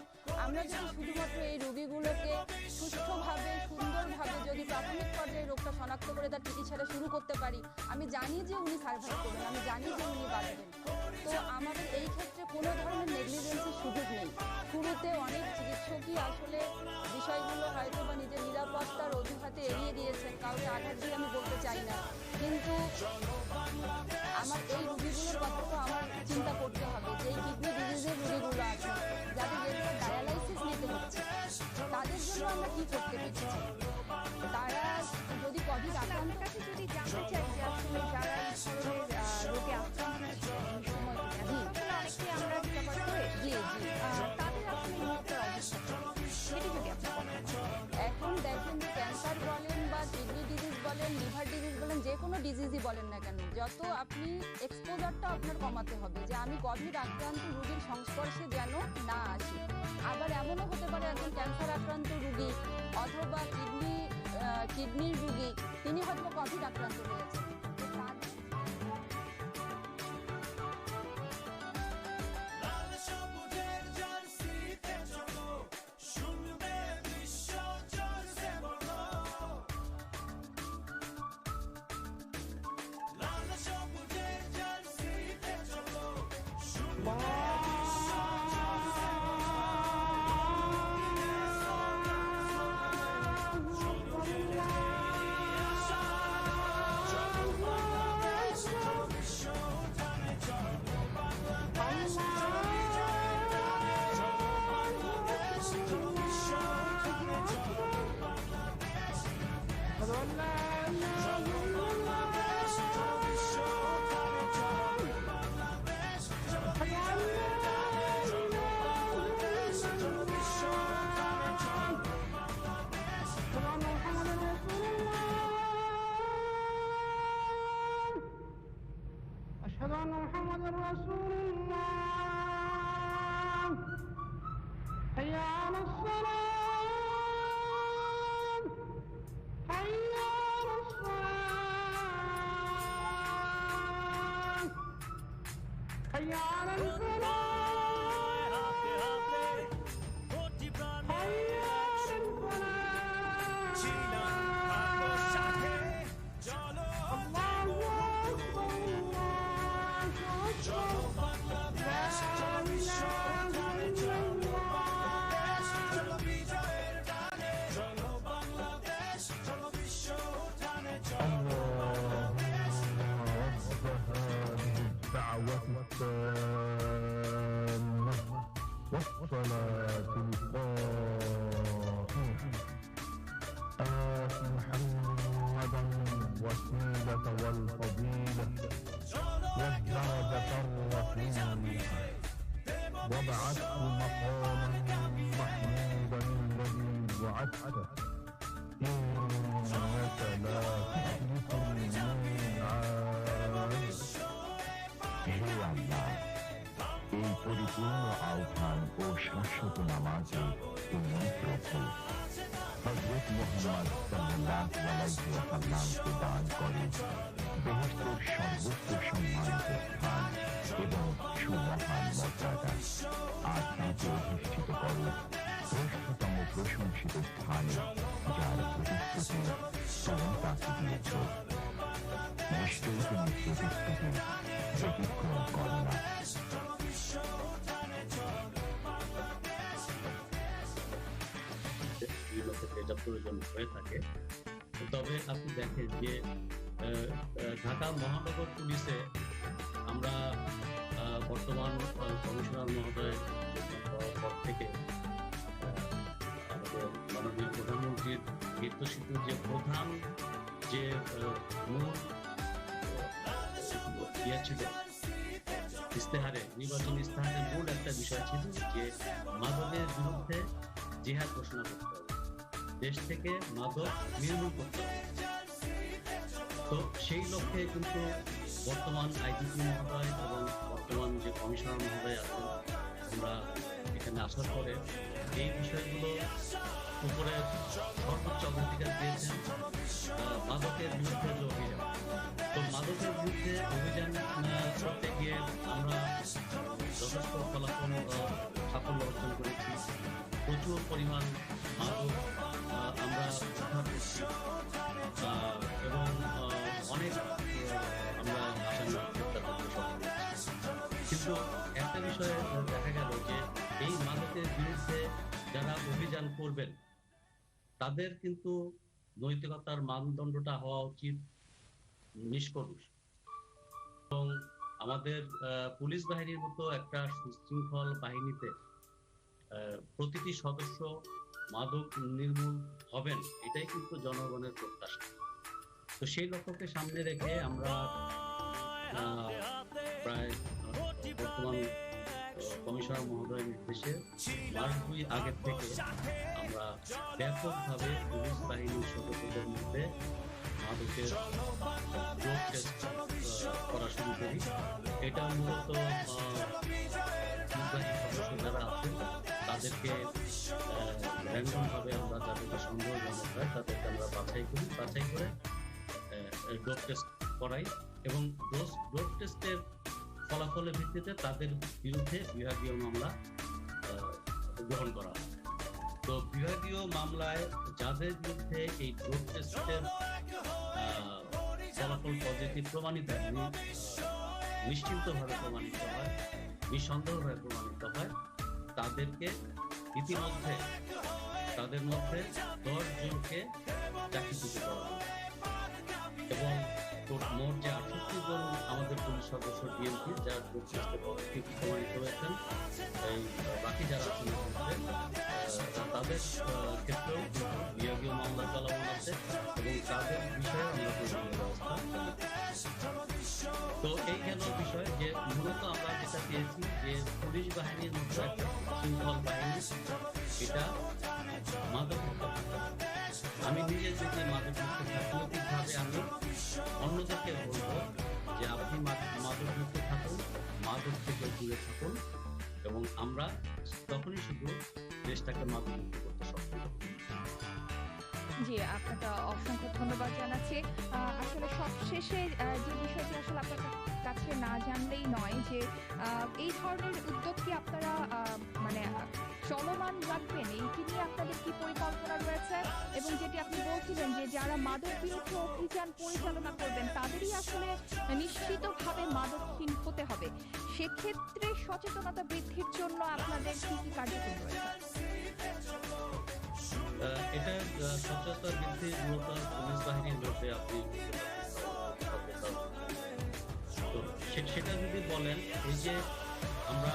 আমরা যদি শুধুমাত্র এই রোগীগুলোকে সুষ্ঠুভাবে, সুন্দরভাবে যদি প্রাথমিক পর্যায়ে রোগটা শনাক্ত করে তার চিকিৎসাটা শুরু করতে পারি, আমি জানি যে উনি সার্ভাইভ করবেন, আমি জানি যে উনি বাঁচবেন। তো আমাদের এই ক্ষেত্রে কোনো ধরনের নেগলিজেন্সির সুযোগ নেই। শুরুতে অনেক চিকিৎসকই আসলে বিষয়গুলো হয়তো বা নিজের নিরাপত্তার অজুহাতে এড়িয়ে দিয়েছেন, কাউকে আঘাত দিয়ে আমি বলতে চাই না, কিন্তু আমার এই রোগীগুলোর কথা তো আমার চিন্তা করতে হবে যে এই কিডনি ডিজিজের রোগীগুলো আছে, যাদের রেগুলার ডায়ালাইসিস নিতে হচ্ছে, তাদের জন্য আমরা কি করতে পেরেছি। তারা যদি কোভিড আক্রান্ত, কাছে যদি জানতে চাই যে আসলে যারা এই ধরনের রোগে আক্রান্ত হচ্ছে এই সময়টাতে, অনেকে আমরা রিকভার করে তাদের আসলে মুহূর্তের অবস্থা সেটি যদি আপনি এখন দেখেন যে ক্যান্সার বলেন বা কিডনি ডিজিজ বলেন, লিভার ডিজিজ বলেন, যে কোনো ডিজিজই বলেন না কেন, যত আপনি এক্সপোজারটা আপনার কমাতে হবে যে আমি কোভিড আক্রান্ত রোগীর সংস্পর্শে যেন না আসি। আবার এমনও হতে পারে একজন ক্যান্সার আক্রান্ত রোগী অথবা কিডনির রোগী, তিনি হয়তো কোভিড আক্রান্ত হয়েছেন। أشهد أن محمدا رسول الله حي على الصلاة حي على الصلاة حي على الفلاح والصلاة القائمة آت محمدا الوسيلة والفضيلة والدرجة الرفيعة وابعثه مقاما محمودا الذي وعدته إنك لا تخلف الميعاد. হে আল্লাহ, এই পরিপূর্ণ আহ্বান ও শাশ্বত নামাজে তুমি প্রভু হযরত মুহাম্মদ সাল্লাল্লাহু আলাইহি ওয়াসাল্লামকে দান করে বেহেশতের সর্বোচ্চ সম্মানিত স্থান এবং সুমহান মর্যাদা। আর তাকে অধিষ্ঠিত করো শ্রেষ্ঠতম প্রশংসিত স্থানে, যার প্রতিশ্রুতি তুমি তাকে দিয়েছ। নিশ্চয়ই তুমি প্রতিশ্রুতি ব্যতিক্রম করো না। এটা প্রয়োজন হয়ে থাকে। তবে আপনি দেখেন যে ঢাকা মহানগর পুলিশে আমরা বর্তমান কমিশনার মহোদয় পর থেকে আমাদের মাননীয় প্রধানমন্ত্রীর নির্দেশিত যে প্রধান যে মূল ছিল ইস্তেহারে, নির্বাচনী ইস্তেহারের মূল একটা বিষয় ছিল যে মাদকের বিরুদ্ধে জিহাদ ঘোষণা করতে হবে, দেশ থেকে মাদক নির্মূল করতে হবে। তো সেই লক্ষ্যে কিন্তু বর্তমান আইজিপি মহোদয় এবং বর্তমান যে কমিশনার মহোদয় আছেন, আমরা এখানে আসার পরে এই বিষয়গুলো উপরে সর্বোচ্চ অগ্রাধিকার দিয়েছেন মাদকের বিরুদ্ধে যে অভিযান। তো মাদকের বিরুদ্ধে অভিযান করতে গিয়ে আমরা যথেষ্ট ফলাফল সাফল্য অর্জন করেছি। প্রচুর পরিমাণ মাদক আমরা উদ্ধার করছি এবং অনেক আমরা আসামি গ্রেপ্তার করতে সক্ষম হচ্ছি। কিন্তু একটা বিষয়ে দেখা গেল যে এই মাদকের বিরুদ্ধে যারা অভিযান করবেন তাদের কিন্তু নৈতিকতার মানদণ্ডটা হওয়া উচিত নিষ্কলুষ। এবং আমাদের পুলিশ বাহিনীর মতো একটা সুশৃঙ্খল বাহিনীতে প্রতিটি সদস্য মাদক নির্মূল হবেন, এটাই কিন্তু জনগণের প্রত্যাশা। তো সেই লক্ষ্যকে সামনে রেখে আমরা প্রায় বর্তমান কমিশনার মহোদয়ের নির্দেশে মাস 2 আগের থেকে আমরা ব্যাপকভাবে পুলিশ বাহিনীর সদস্যদের মধ্যে মাদকের ড্রাগ টেস্ট করা শুরু করি। এটা মূলত সদস্য যারা আছেন তাদেরকে র্যান্ডমভাবে আমরা যাদেরকে সন্দেহজনক হয় তাদেরকে আমরা বাছাই করি, বাছাই করে ড্রাগ টেস্ট করাই এবং ড্রাগ টেস্টের ফলাফলের ভিত্তিতে তাদের বিরুদ্ধে বিভাগীয় মামলা গ্রহণ করা হয়। তো বিভাগীয় মামলায় যাদের বিরুদ্ধে এই ড্রাগ টেস্টের ফলাফল পজিটিভ প্রমাণিত হয়, নিশ্চিন্তভাবে প্রমাণিত হয়, নিঃসন্দেহভাবে প্রমাণিত হয়, তাদেরকে ইতিমধ্যে তাদের মধ্যে 10 জনকে চাকরিচ্যুত করা হয় এবং মোট যে 68 জন আমাদের পুলিশ সদস্য ডিএমপি যার পজিটিভ প্রমাণিত হয়েছেন, এই বাকি যারা আছেন তাদের ক্ষেত্রেও বিভাগীয় মামলা চলমান আছে এবং তাদের বিষয়ে আমরা প্রয়োজনীয় ব্যবস্থা। তো এই গেল বিষয় যে মূলত আমরা যেটা পেয়েছি যে পুলিশ বাহিনীর মধ্যে একটা শৃঙ্খল বাহিনী, এটা মাদক মুক্ত। আমি নিজে যদি মাদক মুক্ত রাজনৈতিকভাবে আমি অন্যদেরকে বলবো যে আপনি মাদক মুক্ত দেশটাকে মাদকমুক্ত করতে সক্ষম। জি, আপনাকে অসংখ্য ধন্যবাদ জানাচ্ছি। আসলে সবশেষে যে বিষয়টি আসলে আপনার কাছে না জানলেই নয় যে এই ধরনের উদ্যোগ কি আপনারা মানে চলমান রাখবেন, এইটি নিয়ে আপনাদের কি পরিকল্পনা রয়েছে? এবং যেটি আপনি বলছিলেন যে যারা মাদক বিরোধী অভিযান পরিচালনা করবেন তাদেরই আসলে নিশ্চিতভাবে মাদকহীন হতে হবে, সেক্ষেত্রে সচেতনতা বৃদ্ধির জন্য আপনাদের কি কি কার্যক্রম রয়েছে? এটা সচেতনতা বৃদ্ধি মূলত পুলিশ বাহিনীর মধ্যে আপনি তো সেটা যদি বলেন, এই যে আমরা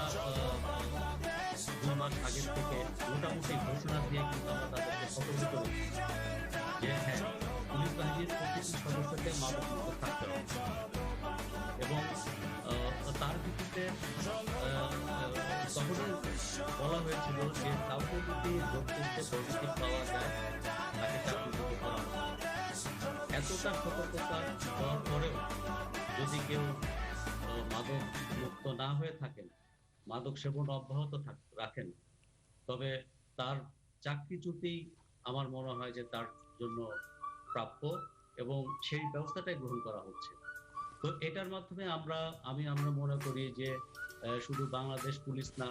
2 মাস আগের থেকে মোটামুটি ঘোষণা দিয়ে কিন্তু আমরা তাদেরকে সতর্ক করেছি যে হ্যাঁ, পুলিশ বাহিনীর প্রতিটি সদস্যকে মাদকমুক্ত থাকতে হবে এবং তার ভিত্তিতে তখনই বলা হয়েছিল যে কাউকে যদি ডোপ টেস্টে পজিটিভ পাওয়া যায় তাকে চাকরিচ্যুত করা হবে। এতটা সতর্কতা দেওয়ার পরেও যদি কেউ মাদক মুক্ত না হয়ে থাকেন, মাদক সেবন অব্যাহত রাখেন, তবে তার চাকরিচ্যুতি আমার মনে হয় যে তার জন্য প্রাপ্য এবং সেই ব্যবস্থাটাই গ্রহণ করা হচ্ছে। তো এটার মাধ্যমে আমরা মনে করি যে শুধু বাংলাদেশ পুলিশ না,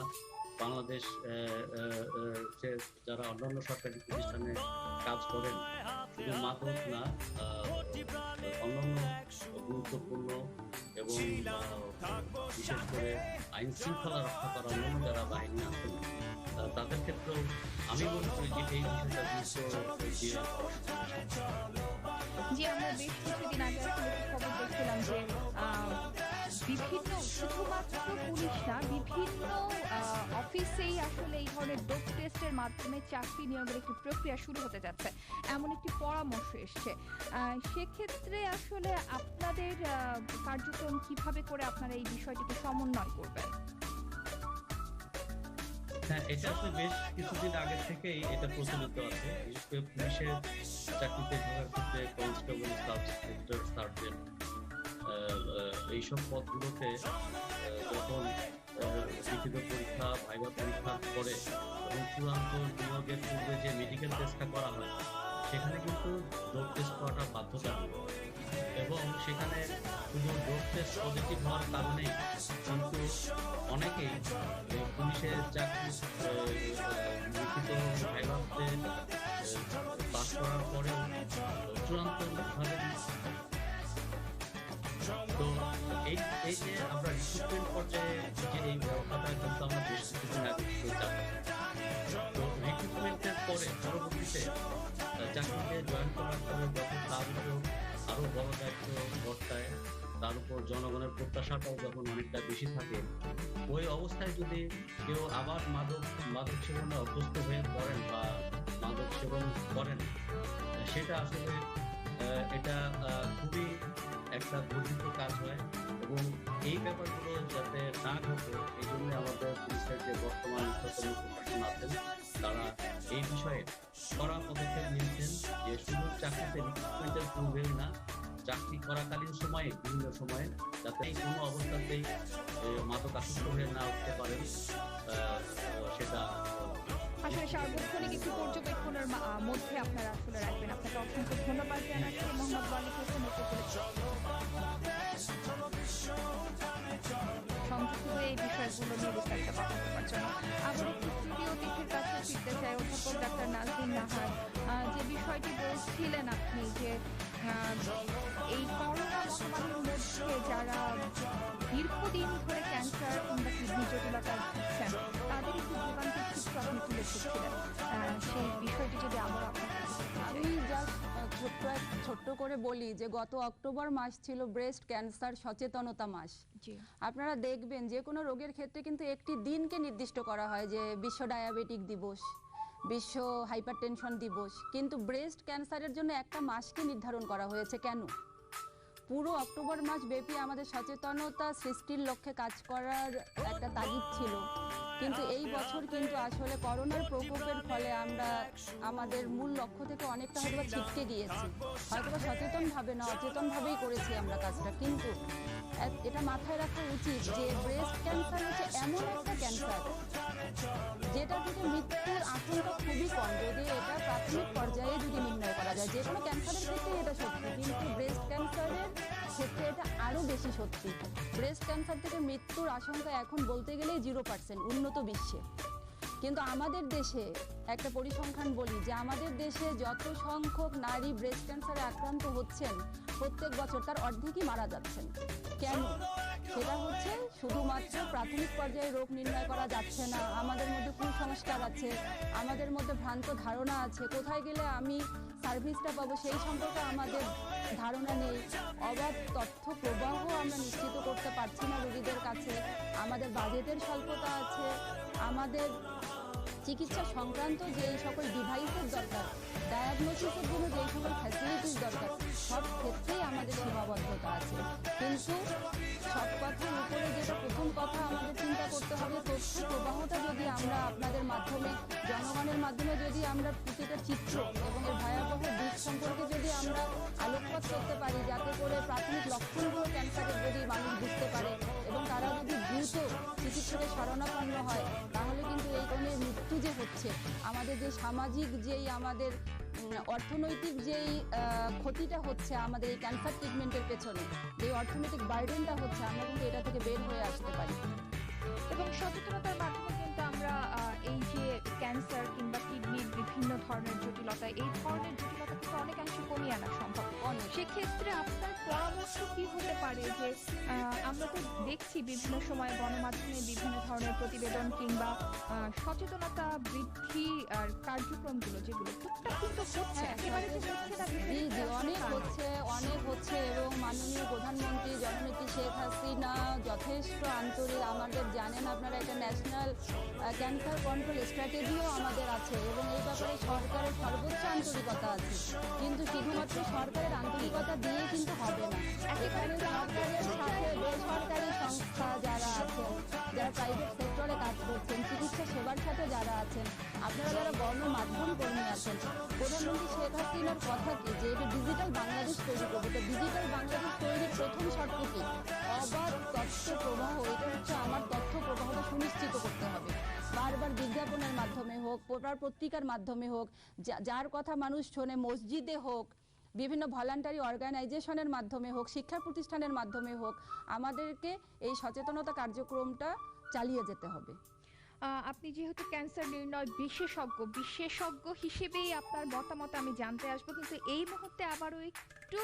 বাংলাদেশ যারা অন্যান্য সরকারি প্রতিষ্ঠানে কাজ করেন, শুধু মাদক না, অন্যান্য গুরুত্বপূর্ণ এবং বিশেষ করে আইন শৃঙ্খলা রক্ষা করার অন্যান্য যারা বাহিনী আছেন তাদের ক্ষেত্রেও আমি মনে করি যে এই বিষয়টা গুরুত্ব দিয়ে জি, আমরা বেশ কিছুদিন আগে আসলে খবর দেখছিলাম যে বিভিন্ন শুধুমাত্র পুলিশ না, বিভিন্ন অফিসেই আসলে এই ধরনের ডোপ টেস্টের মাধ্যমে চাকরি নিয়োগের একটি প্রক্রিয়া শুরু হতে যাচ্ছে, এমন একটি পরামর্শ এসছে। সেক্ষেত্রে আসলে আপনাদের কার্যক্রম কিভাবে করে আপনারা এই বিষয়টিকে সমন্বয় করবেন? হ্যাঁ, এটা আসলে বেশ কিছুদিন আগে থেকেই এটা প্রচলিত আছে। বিশেষ করে পুলিশের চাকরিতে ঢোকার ক্ষেত্রে কনস্টেবল, সাব ইন্সপেক্টর, সার্জেন্ট এইসব পদগুলোতে যখন লিখিত পরীক্ষা, ভাইভা পরীক্ষার পরে এবং চূড়ান্ত নিয়োগের পূর্বে যে মেডিকেল টেস্টটা করা হয়, সেখানে কিন্তু ডোপ টেস্ট করাটা বাধ্যতামূলক এবং সেখানে শুধু ডোপ টেস্ট পজিটিভ হওয়ার কারণেই কিন্তু অনেকেই পুলিশের চাকরি লিখিত ভাইভাতে পাস করার পরেও চূড়ান্তভাবে তো এই যে আমরা রিক্রুটমেন্ট পর্যায়ে যে এই ব্যবস্থাটা কিন্তু আমরা বেশ কিছুদিন আগে জানতাম। তো রিক্রুটমেন্টের পরে পরবর্তীতে চাকরিতে জয়েন করার পরে যখন তার উপর আরো বড় দায়িত্ব বর্তায়, তার উপর জনগণের প্রত্যাশাটাও যখন অনেকটা বেশি থাকে, ওই অবস্থায় যদি কেউ আবার মাদক সেবনে অভ্যস্ত হয়ে পড়েন বা মাদক সেবন করেন, সেটা আসলে এটা খুবই একটা গর্বিত কাজ হয় এবং এই ব্যাপারগুলো যাতে না ঘটে এই জন্য আমাদের পুলিশের যে বর্তমান প্রশাসন আছেন তারা এই বিষয়ে কড়া পদক্ষেপ নিয়েছেন যে শুধু চাকরিতে রিক্রুটমেন্টের পূর্বেই না, চাকরি করাকালীন সময়ে বিভিন্ন সময়ে যাতে কোনো অবস্থাতেই মাদক আসক্ত হয়ে না উঠতে পারেন সেটা আসলে সার্বক্ষণিক একটি পর্যবেক্ষণের মধ্যে আপনারা আসলে রাখবেন। আপনাকে অসংখ্য ধন্যবাদ জানাচ্ছি মোহাম্মদ আলী সংযুক্ত হয়ে এই বিষয়গুলো নিয়ে বিস্তারিত কথা বলার জন্য। আবার একটি তৃতীয় অতিথির কাছে ফিরতে চাই, অধ্যাপক ডাক্তার নাজিম নাহার। যে বিষয়টি বলছিলেন আপনি যে এই করোনা মহামারীর মধ্যে যারা দীর্ঘদিন ধরে ক্যান্সার কিংবা কিডনি জটিলতা ভুগছেন তাদের একটু ভোগান্তির চিত্র আপনি তুলে ধরছিলেন, সেই বিষয়টি যদি আমরা আমি জাস্ট ছোট্ট করে বলি যে গত অক্টোবর মাস ছিল ব্রেস্ট ক্যান্সার সচেতনতা মাস। আপনারা দেখবেন যে কোনো রোগের ক্ষেত্রে কিন্তু একটি দিনকে নির্দিষ্ট করা হয় যে বিশ্ব ডায়াবেটিক দিবস, বিশ্ব হাইপারটেনশন দিবস, কিন্তু ব্রেস্ট ক্যান্সারের জন্য একটা মাসকে নির্ধারণ করা হয়েছে। কেন? পুরো অক্টোবর মাস ব্যাপী আমাদের সচেতনতা সৃষ্টির লক্ষ্যে কাজ করার একটা তাগিদ ছিল, কিন্তু এই বছর কিন্তু আসলে করোনার প্রকোপের ফলে আমরা আমাদের মূল লক্ষ্য থেকে অনেকটা হয়তো ছিটকে গিয়েছি, হয়তো সচেতনভাবে না অচেতনভাবেই করেছি আমরা কাজটা, কিন্তু এটা মাথায় রাখা উচিত যে ব্রেস্ট ক্যান্সার হচ্ছে এমন একটা ক্যান্সার যেটা থেকে মৃত্যুর আশঙ্কা খুবই কম যদি এটা প্রাথমিক পর্যায়ে যদি নির্ণয় করা যায়। যে কোনো ক্যান্সারের ক্ষেত্রে এটা সত্যি, কিন্তু ব্রেস্ট ক্যান্সারের ক্ষেত্রে এটা আরও বেশি সত্যি। ব্রেস্ট ক্যান্সার থেকে মৃত্যুর আশঙ্কা এখন বলতে গেলেই 0% উন্নত বিশ্বে। কিন্তু আমাদের দেশে একটা পরিসংখ্যান বলি যে আমাদের দেশে যত সংখ্যক নারী ব্রেস্ট ক্যান্সারে আক্রান্ত হচ্ছেন প্রত্যেক বছর তার অর্ধেকই মারা যাচ্ছেন। কেন? সেটা হচ্ছে শুধুমাত্র প্রাথমিক পর্যায়ে রোগ নির্ণয় করা যাচ্ছে না, আমাদের মধ্যে কুসংস্কার আছে, আমাদের মধ্যে ভ্রান্ত ধারণা আছে, কোথায় গেলে আমি সার্ভিসটা পাবো সেই সম্পর্কে আমাদের ধারণা নেই, অবাধ তথ্য প্রবাহ আমরা নিশ্চিত করতে পারছি না রোগীদের কাছে, আমাদের বাজেটের স্বল্পতা আছে, আমাদের চিকিৎসা সংক্রান্ত যেই সকল ডিভাইসের দরকার, ডায়াগনোসিসের জন্য যেই সকল ফ্যাসিলিটিস দরকার, সব ক্ষেত্রেই আমাদের সীমাবদ্ধতা আছে। কিন্তু সব কথার উপরে যেটা প্রথম কথা আমাদের চিন্তা করতে হবে, তথ্য প্রবাহটা যদি আমরা আপনাদের মাধ্যমে জনগণের মাধ্যমে যদি আমরা প্রতিটা চিত্র এবং এর ভয়াবহ দিক সম্পর্কে যদি আমরা আলোকপাত করতে পারি, যাতে করে প্রাথমিক লক্ষণগুলো ক্যান্সারের যদি মানুষ বুঝতে পারে এবং তারা যদি দ্রুত চিকিৎসকের শরণাপন্ন হয়, তাহলে কিন্তু এই ধরনের মৃত্যু যে হচ্ছে, আমাদের যে সামাজিক যেই আমাদের অর্থনৈতিক যেই ক্ষতিটা হচ্ছে আমাদের এই ক্যান্সার ট্রিটমেন্টের পেছনে, যে অর্থনৈতিক বার্ডেনটা হচ্ছে, আমরা কিন্তু এটা থেকে বের হয়ে আসতে পারি। এবং সচেতনতার মাধ্যমে কিন্তু আমরা এই যে ক্যান্সার কিংবা কিডনির বিভিন্ন ধরনের জটিলতা, এই ধরনের জটিলতা কিন্তু অনেকাংশে কমিয়ে আনা সম্ভব। সেক্ষেত্রে আপনার পরামর্শ কি হতে পারে যে আমরা তো দেখছি বিভিন্ন সময় গণমাধ্যমে বিভিন্ন ধরনের প্রতিবেদন কিংবা সচেতনতা বৃদ্ধি আর কার্যক্রমগুলো যেগুলো টুকটাক কিন্তু হচ্ছে, একেবারে যে হচ্ছে না, অনেক হচ্ছে এবং মাননীয় প্রধানমন্ত্রী জননেত্রী শেখ হাসিনা যথেষ্ট আন্তরিক। আমাদের জানেন আপনারা একটা ন্যাশনাল ক্যান্সার কন্ট্রোল স্ট্র্যাটেজিও আমাদের আছে এবং এই ব্যাপারে সরকারের সর্বোচ্চ আন্তরিকতা আছে। কিন্তু শুধুমাত্র সরকারের আন্তরিকতা দিয়ে কিন্তু হবে না, এখানে সরকারের সাথে বেসরকারি সংস্থা যারা আছেন, যারা প্রাইভেট সেক্টরে কাজ করছেন, চিকিৎসা সেবার সাথে যারা আছেন, আপনারা যারা গণমাধ্যম কর্মী আছেন, প্রধানমন্ত্রী শেখ হাসিনার কথা কি যে এটা ডিজিটাল বাংলাদেশ তৈরি করবে, তো ডিজিটাল বাংলাদেশ তৈরির প্রথম শর্ত কি? অবাধ তথ্য প্রবাহ। এটা হচ্ছে আমার তথ্য প্রবাহটা সুনিশ্চিত করতে হবে, বারবার বিজ্ঞাপনের মাধ্যমে হোক, পেপার পত্রিকার মাধ্যমে হোক, যার কথা মানুষ শোনে, মসজিদে হোক, বিভিন্ন ভলান্টারি অর্গানাইজেশনের মাধ্যমে হোক, শিক্ষা প্রতিষ্ঠানের মাধ্যমে হোক, আমাদেরকে এই সচেতনতা কার্যক্রমটা চালিয়ে যেতে হবে। আপনি যেহেতু ক্যান্সার নির্ণয় বিশেষজ্ঞ হিসেবেই আপনার মতামত আমি জানতে আসবো, কিন্তু এই মুহূর্তে আবারও একটু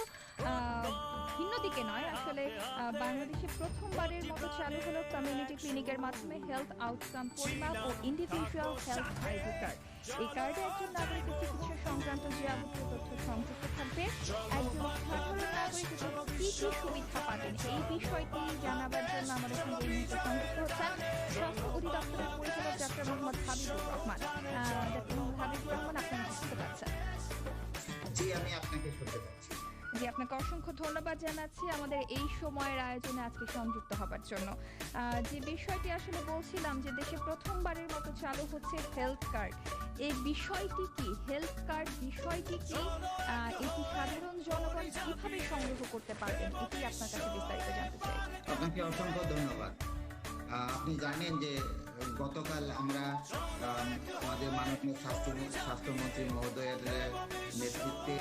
ভিন্ন দিকে নয়, আসলে বাংলাদেশে প্রথমবারের মতো চালু হলো কমিউনিটি ক্লিনিকের মাধ্যমে হেলথ আউটকাম পরিমাপ ও ইন্ডিভিজুয়াল হেলথ আইডি কার্ড। এই কার্ডে একজন নাগরিকের চিকিৎসা সংক্রান্ত যাবতীয় তথ্য সংযুক্ত থাকবে। একজন সাধারণ নাগরিক কি কি সুবিধা পাবেন এই বিষয়টি জানাবার জন্য আমাদের সঙ্গে এই মুহূর্তে সংযুক্ত হচ্ছেন স্বাস্থ্য অধিদপ্তরের পরিচালক ডাক্তার মোহাম্মদ হাবিবুর রহমান। ডাক্তার মোহাম্মদ হাবিবুর রহমান, আপনি শুনতে পাচ্ছেন? জি, আমি আপনাকে শুনতে পাচ্ছি। জি, আপনাকে অসংখ্য ধন্যবাদ জানাচ্ছি আমাদের এই সময়ের আয়োজনে আজকে সংযুক্ত হবার জন্য। যে বিষয়টি আসলে বলছিলাম যে দেশে প্রথমবারের মতো চালু হচ্ছে হেলথ কার্ড, এই বিষয়টি কি? হেলথ কার্ড বিষয়টি কি? এটি সাধারণ জনগণ কিভাবে সংগ্রহ করতে পারবেন, এটি আপনার কাছে বিস্তারিত জানতে চাই। আপনাকে অসংখ্য ধন্যবাদ। আপনি জানেন যে গতকাল আমরা আমাদের মাননীয় স্বাস্থ্যমন্ত্রী মহোদয়ের নেতৃত্বে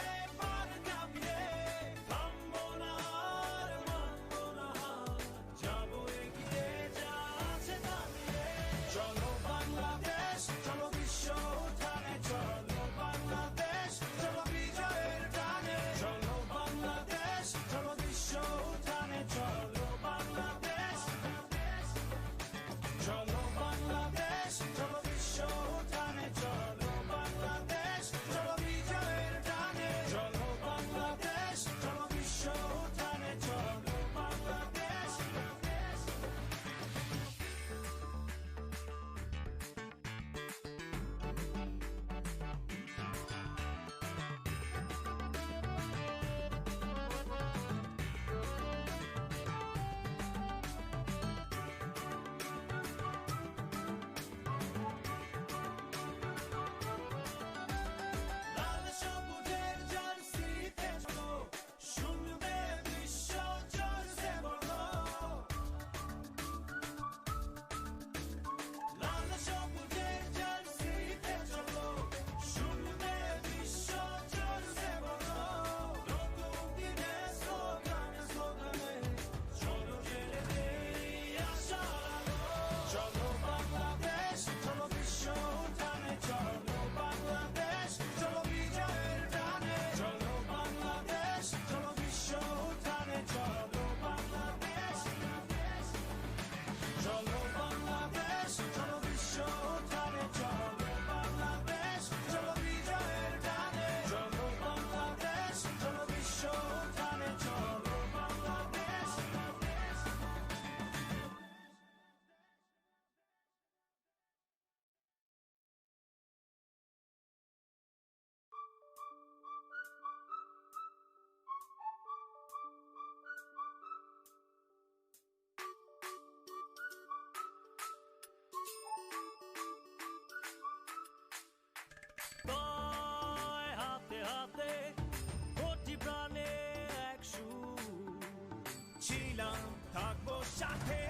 ছিলাম থাকবো সাথে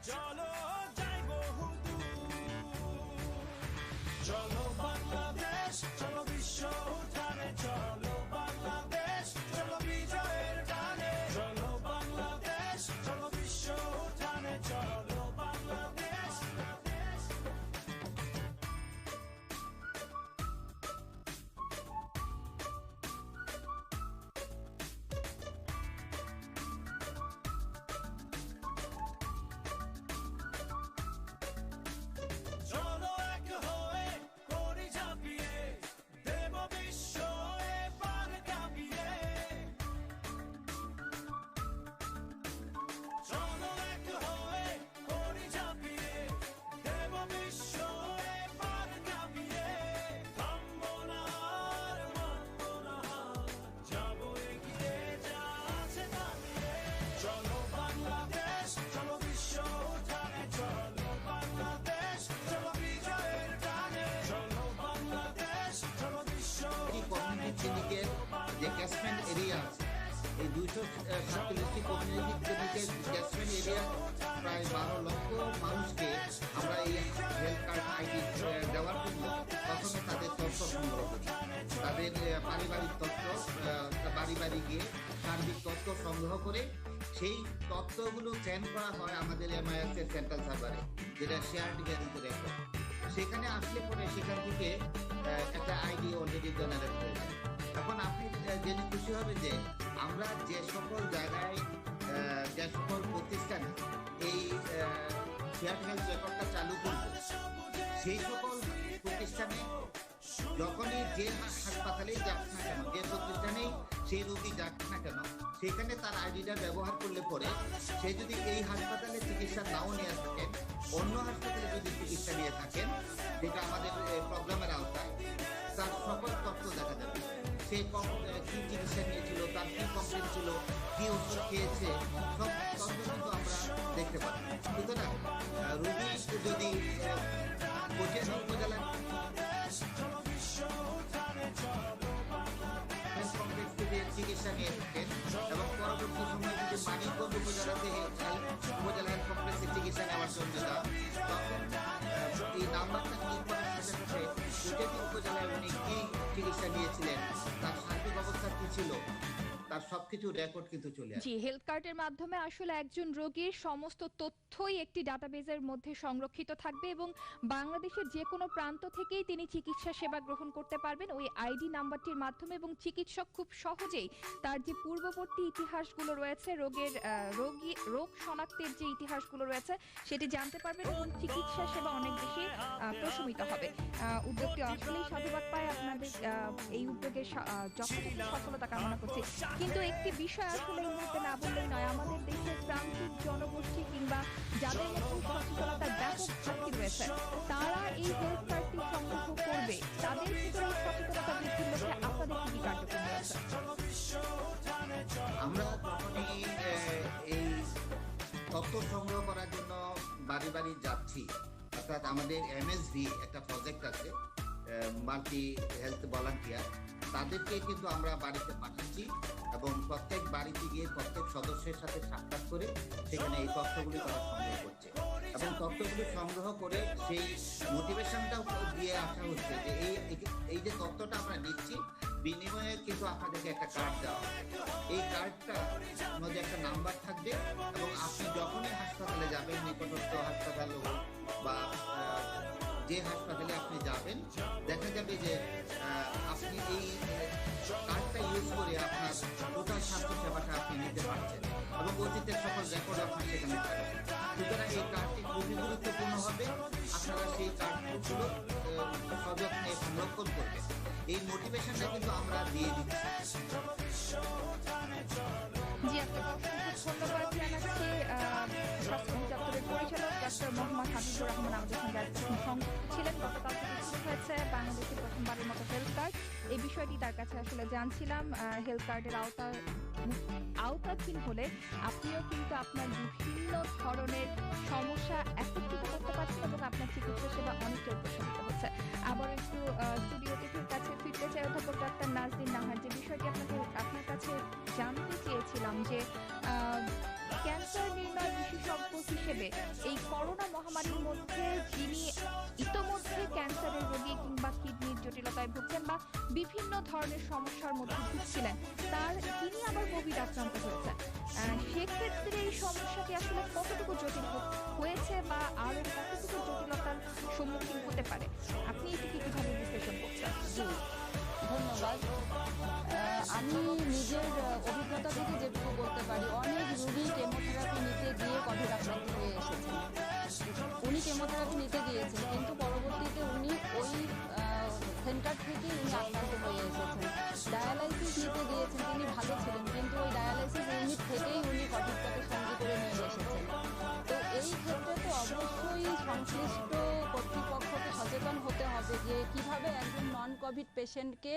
চলো যাই বহুদূর চলো বাংলাদেশ চলো বিশ্ব উঠানে চলো বাংলাদেশ চলো বিজয়ের গানে চলো বাংলাদেশ চলো বিশ্ব উঠানে চলো বাংলাদেশ চলো এক হয়ে করি ঝাঁপিয়ে দেব বিশ্ব এবার কাঁপিয়ে চলো এক হয়ে করি ঝাঁপিয়ে দেব বিশ্ব এবার কাঁপিয়ে থামবো না আর মানবো না হার যাবো এগিয়ে যা আছে দাঁড়িয়ে চলো বাংলাদেশ চলো বিশ্ব উঠানে চলো বাংলাদেশ চলো বিজয়ের গানে চলো বাংলাদেশ চলো বিশ্ব এই কমিউনিটি ক্লিনিকের যে ক্যাচমেন্ট এরিয়া আছে এই 247টি কমিউনিটি ক্লিনিকের ক্যাচমেন্ট এরিয়া প্রায় 12 লক্ষ মানুষকে আমরা এই হেলথ কার্ড আইডি দেওয়ার জন্য প্রথমে তাদের তথ্য সংগ্রহ করি তাদের পারিবারিক তথ্য বাড়ি বাড়ি গিয়ে সার্বিক তথ্য সংগ্রহ করে সেই তথ্যগুলো সেন্ড করা হয় আমাদের MIS এর সেন্ট্রাল সার্ভারে যেটা শেয়ার্ড গ্যারেন্টি রেকর্ড সেখানে আসলে পরে সেখান থেকে একটা আইডি অলরেডি জেনারেট হয়ে যায় এখন আপনি জেনে খুশি হবে যে আমরা যে সকল জায়গায় যে সকল প্রতিষ্ঠানে এই শেয়ার্ড হেলথ রেকর্ডটা চালু করব সেই সকল প্রতিষ্ঠানে যখনই যে হাসপাতালেই যাক না কেন যে প্রতিষ্ঠানেই সেই রোগী যাক না কেন সেখানে তার আইডিটা ব্যবহার করলে পরে সে যদি এই হাসপাতালে চিকিৎসা নাও নিয়ে থাকেন অন্য হাসপাতালে যদি চিকিৎসা নিয়ে থাকেন যেটা আমাদের প্রোগ্রামের আওতায় তার সকল তথ্য দেখা যাবে সে কি চিকিৎসা নিয়েছিল তার কি কমপ্লেন ছিল কি ওষুধ খেয়েছে সব তথ্য কিন্তু আমরা দেখতে পাই সুতরাং রোগী যদি কোচিয়ান উপজেলা চিকিৎসা নিয়ে থাকেন এবং পরবর্তী সময় যদি মানিকগঞ্জ উপজেলা থেকে উপজেলা হেলথ কমপ্লেক্সে চিকিৎসা নেওয়ার জন্য যান তখন এই নাম্বারটা ক্লিক করার সাথে সাথে প্রতিটি উপজেলায় উনি কি চিকিৎসা নিয়েছিলেন তার সার্বিক অবস্থা কি ছিল তার সবকিছু রেকর্ড কিন্তু চলে আসে জি হেলথ কার্ডের মাধ্যমে আসলে একজন রোগীর সমস্ত তথ্যই একটি ডাটাবেজের মধ্যে সংরক্ষিত থাকবে এবং বাংলাদেশের যে কোনো প্রান্ত থেকেই তিনি চিকিৎসা সেবা গ্রহণ করতে পারবেন ওই আইডি নাম্বারটির মাধ্যমে এবং চিকিৎসক খুব সহজেই তার যে পূর্ববর্তী ইতিহাসগুলো রয়েছে রোগ শনাক্তের যে ইতিহাসগুলো রয়েছে সেটি জানতে পারবেন এবং চিকিৎসা সেবা অনেক বেশি প্রশমিত হবে উদ্যোগটি আসলেই সাধুবাদ পায় আপনাদের এই উদ্যোগের যথাযথ সফলতা কামনা করছি কিন্তু একটি বিষয় আসলে এই মুহূর্তে না বললেই নয় আমাদের দেশের প্রান্তিক জনগোষ্ঠী কিংবা যাদের মধ্যে সচেতনতার ব্যাপক ঘাটতি রয়েছে তারা এই হেলথ কার্ডটি সংগ্রহ করবে তাদের ভিতরে এই সচেতনতা বৃদ্ধির লক্ষ্যে আপনাদের কি কার্যক্রম রয়েছে আমরা যখনই এই তথ্য সংগ্রহ করার জন্য বাড়ি বাড়ি যাচ্ছি অর্থাৎ আমাদের MSV একটা প্রজেক্ট আছে মাল্টি হেলথ ভলান্টিয়ার তাদেরকে কিন্তু আমরা বাড়িতে পাঠাচ্ছি এবং প্রত্যেক বাড়িতে গিয়ে প্রত্যেক সদস্যের সাথে সাক্ষাৎ করে সেখানে এই তথ্যগুলি তারা সংগ্রহ করছে এবং তথ্যগুলি সংগ্রহ করে সেই মোটিভেশনটাও দিয়ে আসা হচ্ছে যে এই যে তথ্যটা আমরা নিচ্ছি বিনিময়ে কিন্তু আপনাদেরকে একটা কার্ড দেওয়া হবে এই কার্ডটা মধ্যে একটা নাম্বার থাকবে এবং আপনি যখনই হাসপাতালে যাবেন নিকটস্থ হাসপাতাল হোক বা যে হাসপাতালে আপনি যাবেন দেখা যাবে যে আপনি এই কার্ডটা ইউজ করে আপনার টোটাল স্বাস্থ্য সেবাটা আপনি নিতে পারছেন এবং অতীতের সকল রেকর্ড আপনার সেখানে থাকবে সুতরাং এই কার্ডটি খুবই গুরুত্বপূর্ণ হবে আপনারা সেই কার্ডগুলো সযত্নে সংরক্ষণ করবেন এই মোটিভেশনটা কিন্তু আমরা দিয়ে দিচ্ছি জি আপনাকে ধন্যবাদ জানাচ্ছি স্বাস্থ্য অধিদপ্তরের পরিচালক ডক্টর মোহাম্মদ হাবিবুর রহমান আমাদের সঙ্গে সংযুক্ত ছিলেন গতকাল থেকে শুরু হয়েছে বাংলাদেশের প্রথমবারের মতো হেলথ কার্ড এই বিষয়টি তার কাছে আসলে জানছিলাম হেলথ কার্ডের আওতাধীন হলে আপনিও কিন্তু আপনার বিভিন্ন ধরনের সমস্যা একত্রিত করতে পারছেন এবং আপনার চিকিৎসা সেবা অনেকটা উপশমিত হচ্ছে হয়েছে। আবার একটু স্টুডিওতে ফিরতে চাই অধ্যাপক ডাক্তার নাজদিন নাহার, যে বিষয়টি আপনার কাছে জানতে চেয়েছিলাম যে ক্যান্সার নির্ণয় বিশেষজ্ঞ হিসেবে এই করোনা মহামারীর মধ্যে যিনি ইতোমধ্যে ক্যান্সারের রোগী কিংবা কিডনির জটিলতায় ভুগছেন বা বিভিন্ন ধরনের সমস্যার মধ্যে ভুগছিলেন, তিনি আবার কোভিড আক্রান্ত হয়েছেন, সেক্ষেত্রে এই সমস্যাটি আসলে কতটুকু জটিল হয়েছে বা আরো কতটুকু জটিলতার সম্মুখীন হতে পারে, আপনি এটিকে কিভাবে বিশ্লেষণ করছেন? ধন্যবাদ। আমি নিজের অভিজ্ঞতা থেকে যেটুকু বলতে পারি, অনেক রোগী কেমোথেরাপি নিতে গিয়ে কোভিড আক্রান্ত হয়ে এসেছেন। উনি কেমোথেরাপি নিতে গিয়েছেন, কিন্তু পরবর্তীতে উনি ওই সেন্টার থেকে উনি আক্রান্ত হয়ে এসেছেন। ডায়ালাইসিস নিতে গিয়েছেন, তিনি ভালো ছিলেন, কিন্তু ওই ডায়ালাইসিস ইউনিট থেকেই উনি কোভিডটাকে সঙ্গে করে নিয়ে এসেছেন। তো এই ক্ষেত্রে তো অবশ্যই সংশ্লিষ্ট কর্তৃপক্ষকে সচেতন হতে হবে যে কিভাবে একজন নন কোভিড পেশেন্টকে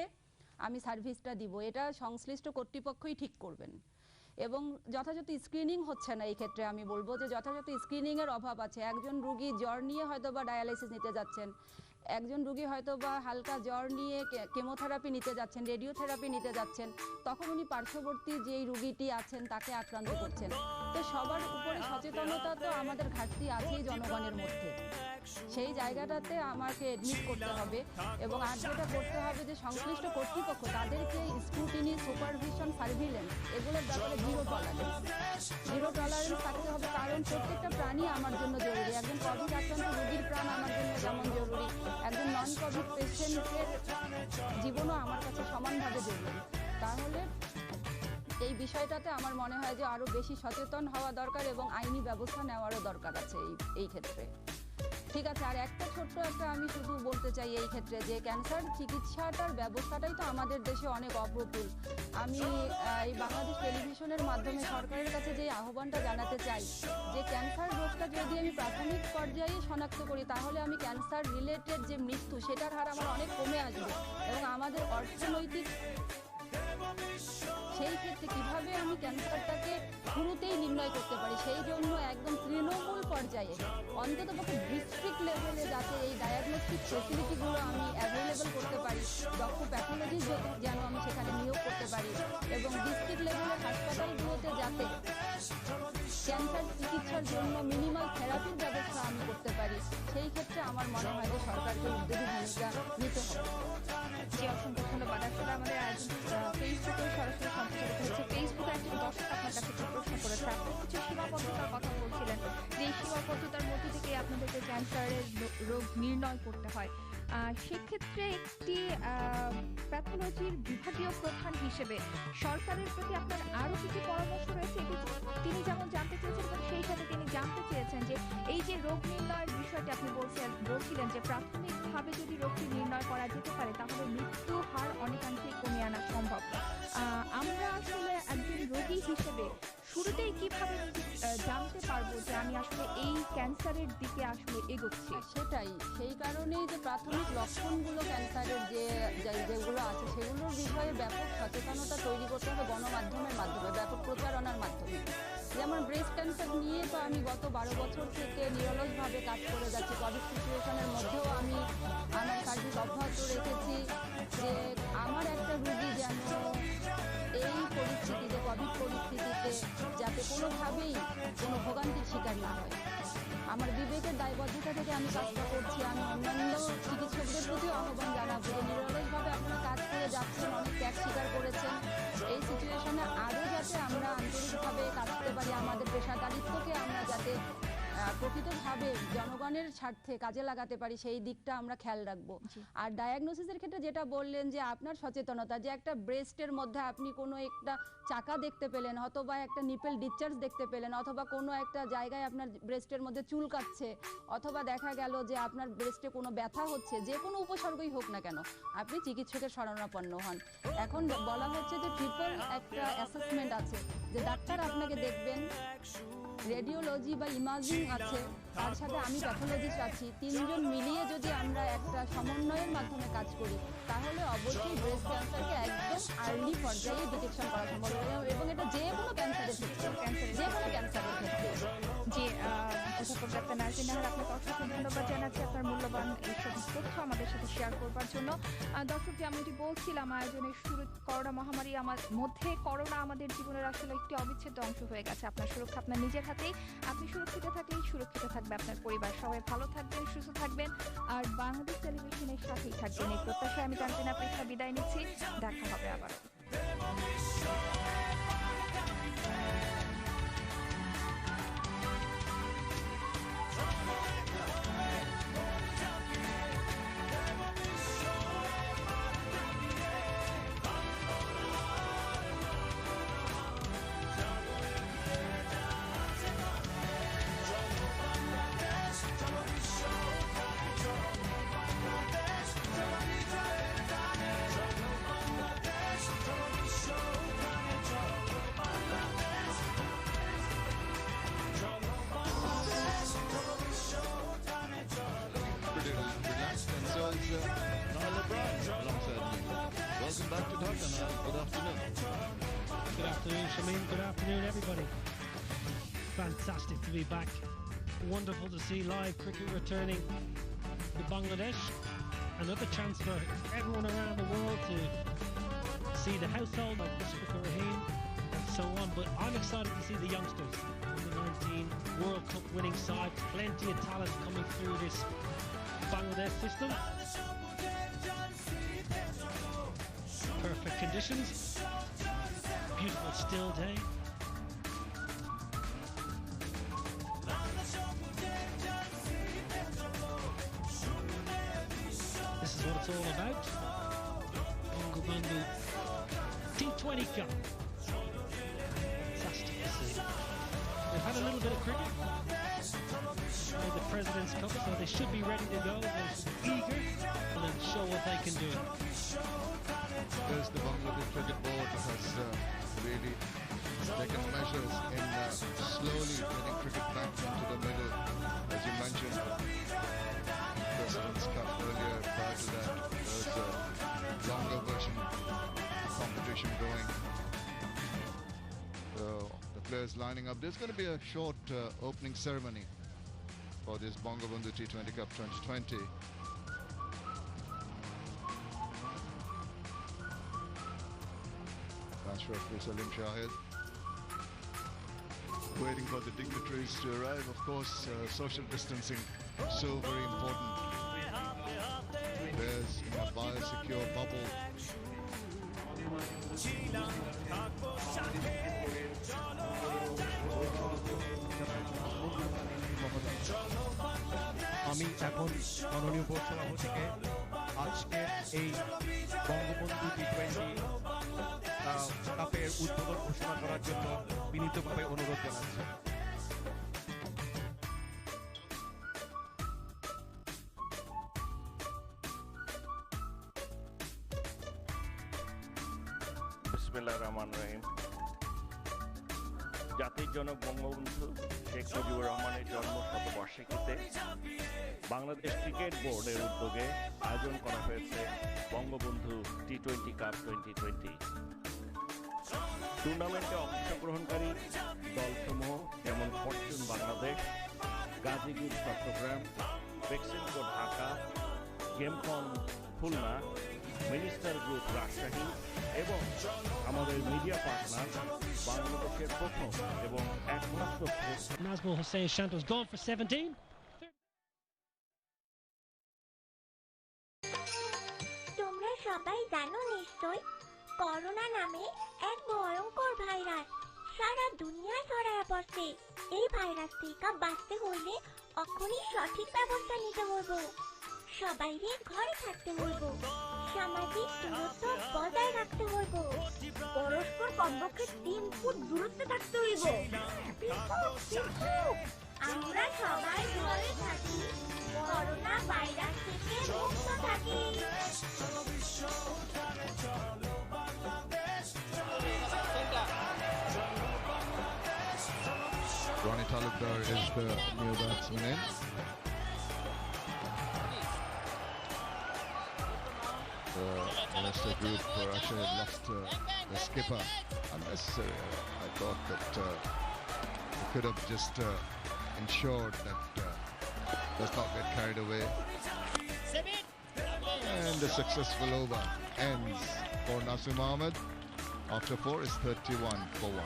আমি সার্ভিসটা দিব, এটা সংশ্লিষ্ট কর্তৃপক্ষই ঠিক করবেন। এবং যথাযথ স্ক্রিনিং হচ্ছে না, এই ক্ষেত্রে আমি বলবো যে যথাযথ স্ক্রিনিংয়ের অভাব আছে। একজন রুগী জ্বর নিয়ে হয়তো বা ডায়ালাইসিস নিতে যাচ্ছেন, একজন রুগী হয়তো বা হালকা জ্বর নিয়ে কেমোথেরাপি নিতে যাচ্ছেন, রেডিওথেরাপি নিতে যাচ্ছেন, তখন উনি পার্শ্ববর্তী যেই রুগীটি আছেন তাকে আক্রান্ত করছেন। তো সবার উপরে সচেতনতা তো আমাদের ঘাটতি আছেই জনগণের মধ্যে, সেই জায়গাটাতে আমাকে এডমিট করতে হবে। এবং আর যেটা করতে হবে যে সংশ্লিষ্ট কর্তৃপক্ষ তাদেরকে স্ক্রুটিনি, সুপারভিশন, সার্ভিলেন্স এগুলোর ব্যাপারে জিরো টলারেন্স থাকতে হবে। কারণ প্রত্যেকটা প্রাণী আমার জন্য জরুরি। একজন কোভিড আক্রান্ত রোগীর প্রাণ আমার জন্য যেমন জরুরি, একজন নন কোভিড পেশেন্টের জীবনও আমার কাছে সমানভাবে জরুরি। তাহলে এই বিষয়টাতে আমার মনে হয় যে আরো বেশি সচেতন হওয়া দরকার এবং আইনি ব্যবস্থা নেওয়ারও দরকার আছে এই ক্ষেত্রে। ঠিক আছে, আর ছোট্ট একটা আমি শুধু বলতে চাই এই ক্ষেত্রে যে ক্যান্সার চিকিৎসাটার ব্যবস্থাটাই তো আমাদের দেশে অনেক অপ্রতুল। আমি এই বাংলাদেশ টেলিভিশনের মাধ্যমে সরকারের কাছে যে আহ্বানটা জানাতে চাই যে ক্যান্সার রোগটা যদি আমি প্রাথমিক পর্যায়ে শনাক্ত করি, তাহলে আমি ক্যান্সার রিলেটেড যে মৃত্যু সেটার হার আমার অনেক কমে আসবে। এবং আমাদের অর্থনৈতিক সেই ক্ষেত্রে কিভাবে আমি ক্যান্সারটাকে শুরুতেই নির্ণয় করতে পারি, সেই জন্য একদম তৃণমূল পর্যায়ে অন্ততপক্ষে ডিস্ট্রিক্ট লেভেলে যাতে এই ডায়াগনস্টিক ফেসিলিটিগুলো আমি অ্যাভেলেবল করতে পারি, দক্ষ প্যাথোলজিস্ট যেন আমি সেখানে নিয়োগ করতে পারি, এবং ডিস্ট্রিক্ট লেভেলের হাসপাতালগুলোতে যাতে ক্যান্সার চিকিৎসার জন্য মিনিমাল থেরাপির ব্যবস্থা আমি করতে পারি, সেই ক্ষেত্রে আমার মনে হয় যে সরকারকে উদ্যোগী ভূমিকা নিতে হবে। জি, অসংখ্য ধন্যবাদ। আসলে আমাদের আয়োজন ফেসবুকে সরাসরি সম্প্রচারিত হচ্ছে। ফেসবুকে একজন দর্শক আপনার কাছে একটি প্রশ্ন করেছে, আপনি কিছু সীমাবদ্ধতার কথা বলছিলেন যে এই সীমাবদ্ধতার মধ্যে থেকে আপনাদেরকে ক্যান্সারের রোগ নির্ণয় করতে হয়। সেক্ষেত্রে একটি প্যাথোলজির বিভাগীয় প্রধান হিসেবে সরকারের প্রতি আপনার আরো কিছু পরামর্শ রয়েছে, তিনি যেমন জানতে চেয়েছেন এবং সেই সাথে তিনি জানতে চেয়েছেন যে এই যে রোগ নির্ণয়ের বিষয়টি আপনি বলছিলেন যে প্রাথমিকভাবে যদি রোগটি নির্ণয় করা যেতে পারে তাহলে মৃত্যু হার অনেকাংশেই কমিয়ে আনা সম্ভব। আমরা আসলে একজন রোগী হিসেবে শুরুতেই কিভাবে জানতে পারবো যে আমি আসলে এই ক্যান্সারের দিকে আসলে এগোচ্ছি? সেটাই, সেই কারণেই যে প্রাথমিক লক্ষণগুলো ক্যান্সারের যেগুলো আছে সেগুলোর বিষয়ে ব্যাপক সচেতনতা তৈরি করতে হবে গণমাধ্যমের মাধ্যমে, ব্যাপক প্রচারণার মাধ্যমে। যেমন ব্রেস্ট ক্যান্সার নিয়ে তো আমি গত 12 বছর থেকে নিরলসভাবে কাজ করে যাচ্ছি। কোভিড সিচুয়েশনের মধ্যেও আমি আমার সার্ভিস অব্যাহত রেখেছি যে আমার একটা রুগী যেন এই পরিস্থিতিতে, কোভিড পরিস্থিতিতে যাতে কোনোভাবেই কোনো ভোগান্তির শিকার না হয়। আমার বিবেকের দায়বদ্ধতা থেকে আমি কাজটা করছি। আমি অন্যান্য চিকিৎসকদের প্রতিও আহ্বান জানাবো যে নিরলসভাবে আপনারা কাজ করে যাচ্ছেন, অনেক ত্যাগ স্বীকার করেছেন। এই সিচুয়েশনে আরও যাতে আমরা আন্তরিকভাবে কাজ করতে পারি, আমাদের পেশাদারিত্বকে আমরা যাতে প্রকৃতভাবে জনগণের স্বার্থে কাজে লাগাতে পারি, সেই দিকটা আমরা খেয়াল রাখবো। আর ডায়াগনোসিসের ক্ষেত্রে যেটা বললেন যে আপনার সচেতনতা, যে একটা ব্রেস্টের মধ্যে আপনি কোনো একটা চাকা দেখতে পেলেন, অথবা একটা নিপেল ডিসচার্জ দেখতে পেলেন, অথবা কোনো একটা জায়গায় আপনার ব্রেস্টের মধ্যে চুল কাটছে, অথবা দেখা গেল যে আপনার ব্রেস্টে কোনো ব্যথা হচ্ছে, যে কোনো উপসর্গই হোক না কেন আপনি চিকিৎসকের শরণাপন্ন হন। এখন বলা হচ্ছে যে ট্রিপল একটা অ্যাসেসমেন্ট আছে, যে ডাক্তার আপনাকে দেখবেন, রেডিওলজি বা ইমাজিং আছে, তার সাথে আমি প্যাথোলজিস্ট আছি, তিনজন মিলিয়ে যদি আমরা একটা সমন্বয়ের মাধ্যমে কাজ করি তাহলে অবশ্যই ব্রেস্ট ক্যান্সারকে একদম আর্লি পর্যায়ে ডিটেকশন করা সম্ভব এবং এটা যে কোনো ক্যান্সারের ক্ষেত্রে, যে কোনো ক্যান্সারের ক্ষেত্রে। যে অধ্যাপক ডাক্তার নাজির নাহার, আপনাকে অসংখ্য ধন্যবাদ জানাচ্ছি আপনার মূল্যবান এইসব তথ্য আমাদের সাথে শেয়ার করবার জন্য। দর্শক, যে আমি বলছিলাম, আয়োজনের শুরু করোনা মহামারী মধ্যে করোনা আমাদের জীবনের আসলে একটি অবিচ্ছেদ্য অংশ হয়ে গেছে। আপনার সুরক্ষা আপনার নিজের হাতেই। আপনি সুরক্ষিত থাকলেই সুরক্ষিত থাকবে আপনার পরিবার। সবাই ভালো থাকবেন, সুস্থ থাকবেন, আর বাংলাদেশ টেলিভিশনের সাথেই থাকবেন। এই প্রত্যাশায় আমি তানজিনা পৃথা বিদায় নিচ্ছি। দেখা হবে আবার। Welcome back to Dhaka now. Good afternoon. Good afternoon, Shamin. Good afternoon, everybody. Fantastic to be back. Wonderful to see live cricket returning to Bangladesh. Another chance for everyone around the world to see the household like Mushfiqur Rahim and so on. But I'm excited to see the youngsters. Under 19 World Cup winning side. Plenty of talent coming through this Bangladesh system. Perfect conditions. Beautiful still day. This is what it's all about. Bangabandhu T20 Cup. Fantastic to see. They've had a little bit of cricket. The President's Cup, so they should be ready to go. They're eager and show what they can do. Yes, the Bangladesh Cricket Board has really taken measures in slowly getting cricket back into the middle. As you mentioned, President's Cup earlier. Prior to that, there was a longer version competition going. So the players lining up. There's going to be a short opening ceremony for this Bangabandhu T20 Cup 2020. Ashraful Salim Shahid waiting for the dignitaries to arrive. Of course, social distancing so very important. Players in a biosecure bubble. আমি এখন মাননীয় board সভাপতিকে আজকে এই Bangabandhu T20 কাপের উদ্বোধন ঘোষণা করার জন্য বিনীতভাবে অনুরোধ জানাচ্ছি। বিসমিল্লাহির রহমানির রহিম। জাতির জনক বঙ্গবন্ধু শেখ মুজিবুর রহমানের জন্ম শতবার্ষিকীতে বাংলাদেশ ক্রিকেট বোর্ডের উদ্যোগে আয়োজন করা হয়েছে বঙ্গবন্ধু টি20 কাপ 2020। টুর্নামেন্টে অংশগ্রহণকারী দলসমূহ যেমন fortune Bangladesh, Gazipur Chattogram, Beximco Dhaka, Gemcon Khulna, minister group Rajshahi এবং আমাদের মিডিয়া পার্টনার বাংলাদেশের প্রথম এবং একমাত্র Nasum Hussain Shanto's gone for 17. তোমরা সবাই জানো নিশ্চয়, করোনা নামে এক ভয়ঙ্কর ভাইরাস সারা দুনিয়া ছড়ায় পড়ছে। এই ভাইরাস থেকে বাঁচতে হইলে এখনই সঠিক ব্যবস্থা নিতে হবে। সবাইকে ঘরে থাকতে হইব, সামাজিক দূরত্ব বজায় রাখতে হইব, পরস্পর কমপক্ষে 3 ফুট দূরত্বে থাকতে হইব। আমরা সবাই ঘরে থাকি, করোনা ভাইরাস থেকে মুক্ত থাকি। Rony Talukdar is the new batsman in. The rest of the group actually had lost the skipper unnecessary. I thought that he could have just ensured that does not get carried away. And a successful over ends for Nasum Ahmed. After 4 is 31 for 1.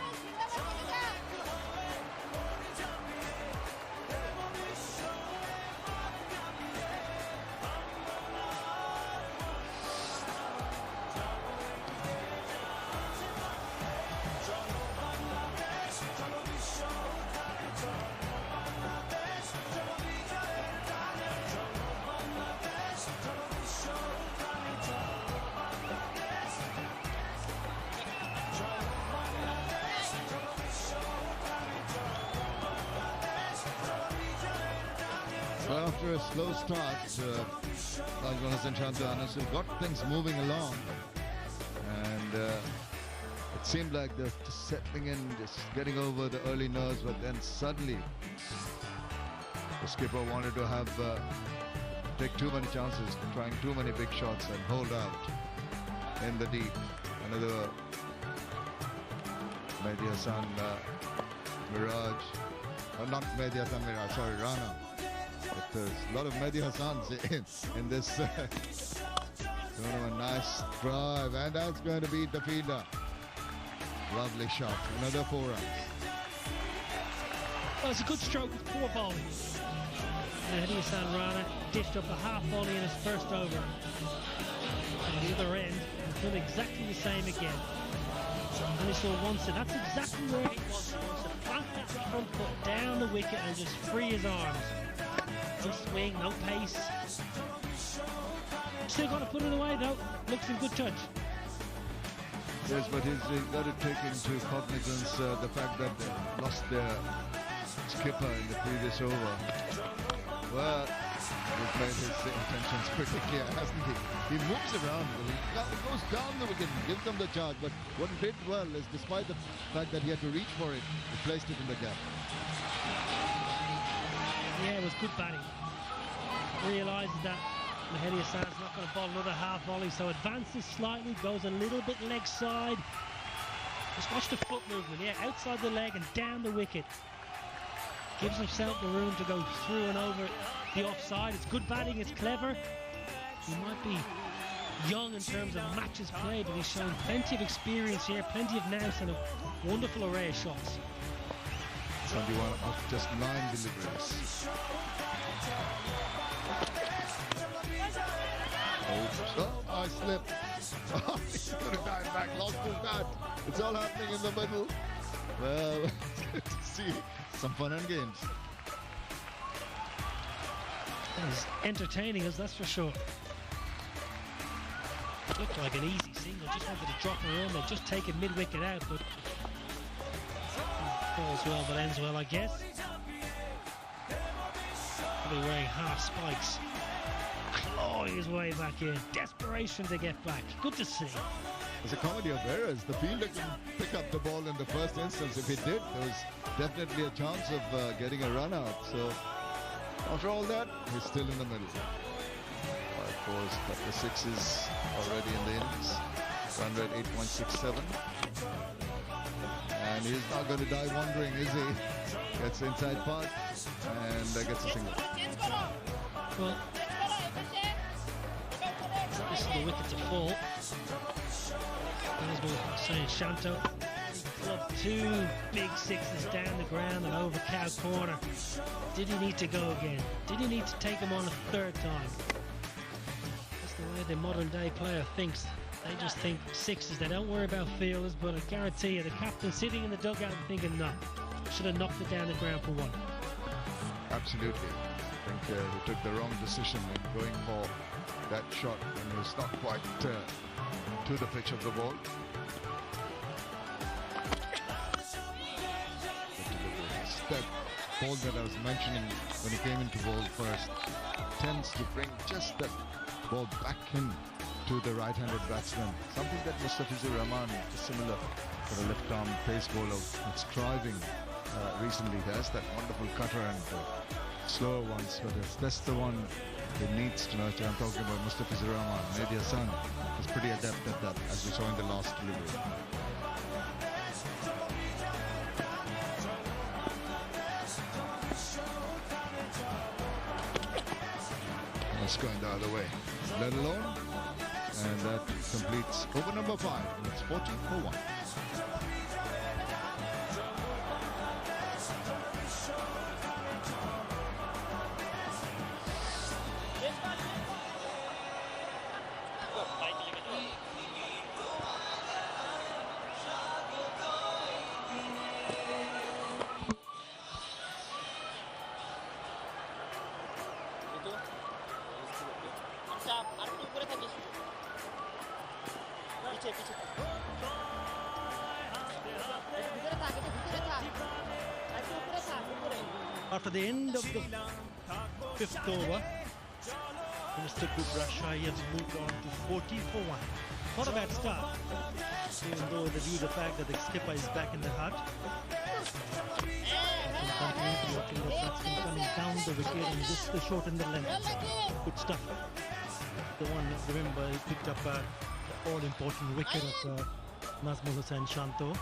Well, after a slow start, Fazle Hasan Shanta got things moving along, and it seemed like they're just settling in, just getting over the early nerves, but then suddenly the skipper wanted to have take too many chances, trying too many big shots and hold out in the deep. Another Mehedi Hasan Mirage, not Mehedi Hasan Mirage, sorry, Rana. But there's a lot of Mehedi Hassans in this tournament. Nice drive, and that's going to beat the fielder. Lovely shot, another 4 runs. Well, it's a good stroke with 4 bowling. Mahedi Hasan Rana dished up a half volley in his first over. At the other end, he's done exactly the same again. And he saw once, and that's exactly where he was. He wants to plant that front foot down the wicket and just free his arms. No swing, no pace. Still got to put it away though. Looks in good touch. Yes, but he's got to take into cognizance the fact that they lost their skipper in the previous over. Well, he's made his intentions pretty clear, hasn't he? He moves around, he goes down the wicket, gives them the charge, but what he did well is, despite the fact that he had to reach for it, he placed it in the gap. Yeah, it was good batting. Realises that Mahedi Hassan's not going to bowl another half volley, so advances slightly, goes a little bit leg side. Just watch the foot movement, yeah, outside the leg and down the wicket. Gives himself the room to go through and over the offside. It's good batting, it's clever. He might be young in terms of matches played, but he's shown plenty of experience here, plenty of nous and a wonderful array of shots. 21 of just 9 deliveries. Oh, I slipped. He's going to dive back, lost his bat. It's all happening in the middle. Well, it's good to see some fun and games. He's entertaining us, that's for sure. Looked like an easy single, just wanted to drop her in. They just take it mid-wicket out, but falls well but ends well, I guess. Probably wearing half spikes. Clawing his way back in. Desperation to get back. Good to see. It's a comedy of errors. The fielder can pick up the ball in the first instance. If he did, there was definitely a chance of getting a run out. So after all that, he's still in the middle. Of course, but the 6 is already in the innings. Run rate 8.67. And he's not going to die wandering, is he? Gets inside part and gets a single. Well, this is the wicket to fall. Rubel Hossain Shanto clubbed 2 big 6s down the ground and over cow corner. Did he need to go again? Did he need to take him on a 3rd time? That's the way the modern day player thinks. They just think 6s. They don't worry about fielders, but I guarantee you the captain's sitting in the dugout and thinking, no, should have knocked it down the ground for 1. Absolutely. I think he took the wrong decision in going for that shot when he was not quite to the pitch of the ball. That ball that I was mentioning when he came into ball first tends to bring just that ball back in to the right-handed batsman. Something that Mushfiqur Rahman, similar for the left-arm pace bowler, is striving recently. He has that wonderful cutter and slower ones, but that's the one he needs to nurture. I'm talking about Mushfiqur Rahman. Mahedi Hasan is pretty adept at that, as we saw in the last delivery. points going the other way, let alone. And that completes over number 5. It's 40 for 1. After the end of the 5th over, Mr. Rajshahi has moved on to 40 for 1. Not a bad start, even though they view the fact that the skipper is back in the hut. Continuity watching the batsman coming down the wicket and just the short and the length. Good stuff. The one, remember, he picked up the all-important wicket of Nasum Hussain Shanto.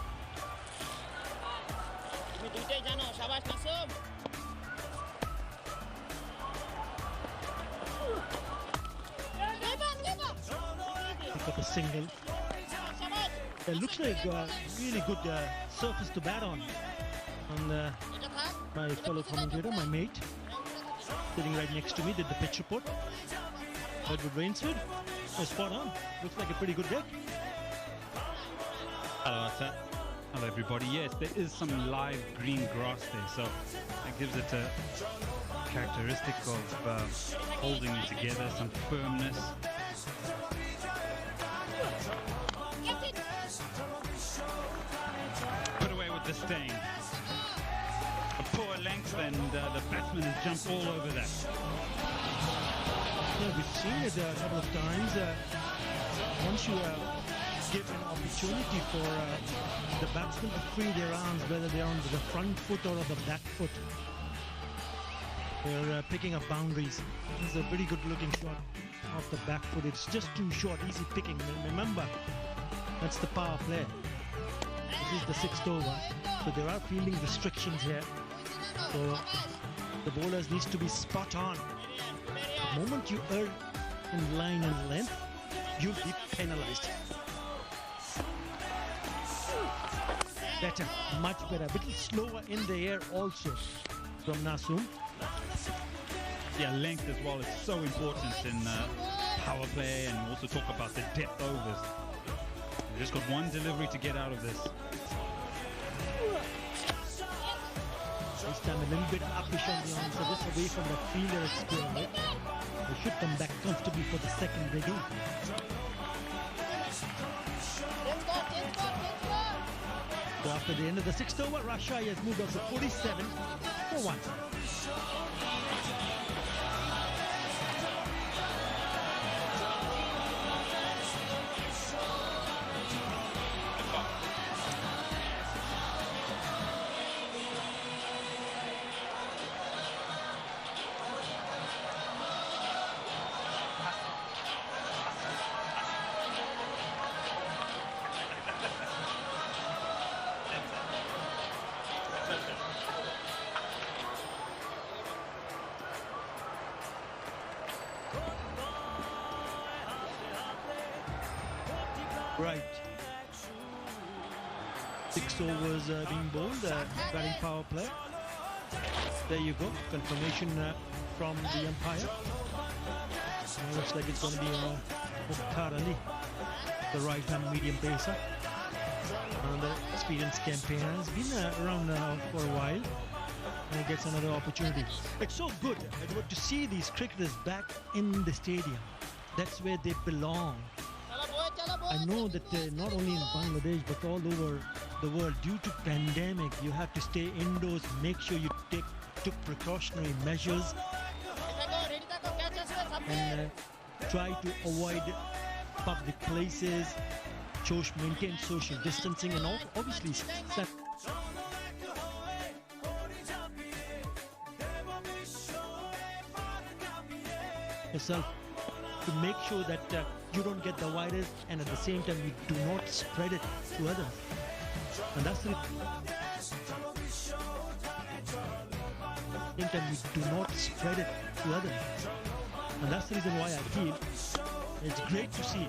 Pick up a single. It looks like really good surface to bat on. And my fellow commentator, my mate, sitting right next to me, did the pitch report. Edward Rainsford, spot on. Looks like a pretty good deck. Hello, Asa. Hello, everybody. Yes, there is some live green grass there, so it gives it a characteristic of holding it together, some firmness. Put away with the stain. A poor length, and the batsman has jumped all over that. Yeah, we've seen it a couple of times. Once you give an opportunity for the batsmen to free their arms, whether they're on the front foot or on the back foot, they're picking up boundaries. This is a pretty good looking shot off the back foot. It's just too short, easy picking. Remember, that's the power play. This is the 6th over, so there are fielding restrictions here. So the bowlers needs to be spot on. The moment you err in line and length, you'll be penalized. Better, much better. A bit slower in the air also from Nasum. Yeah, length as well is so important in power play, and we also talk about the depth overs. They just got one delivery to get out of this. This time a little bit uppish on the answer, just away from the fielder experiment. They should come back comfortably for the second they do. So after the end of the 6th over, Rajshahi has moved on to 47 for 1. Right. 6 overs being bowled, batting power play. There you go, confirmation from the umpire. Looks like it's going to be Muktar Ali, the right-hand medium pacer. The experienced campaigner has been around for a while, and he gets another opportunity. It's so good, Edward, to see these cricketers back in the stadium. That's where they belong. I know that not only in Bangladesh but all over the world, due to pandemic, you have to stay indoors, make sure you took precautionary measures and try to avoid public places, maintain social distancing, and also obviously yourself to make sure that you don't get the virus, and at the same time you do not spread it to others. And that's the same time you do not spread it to others. And that's the reason why I feel it's great to see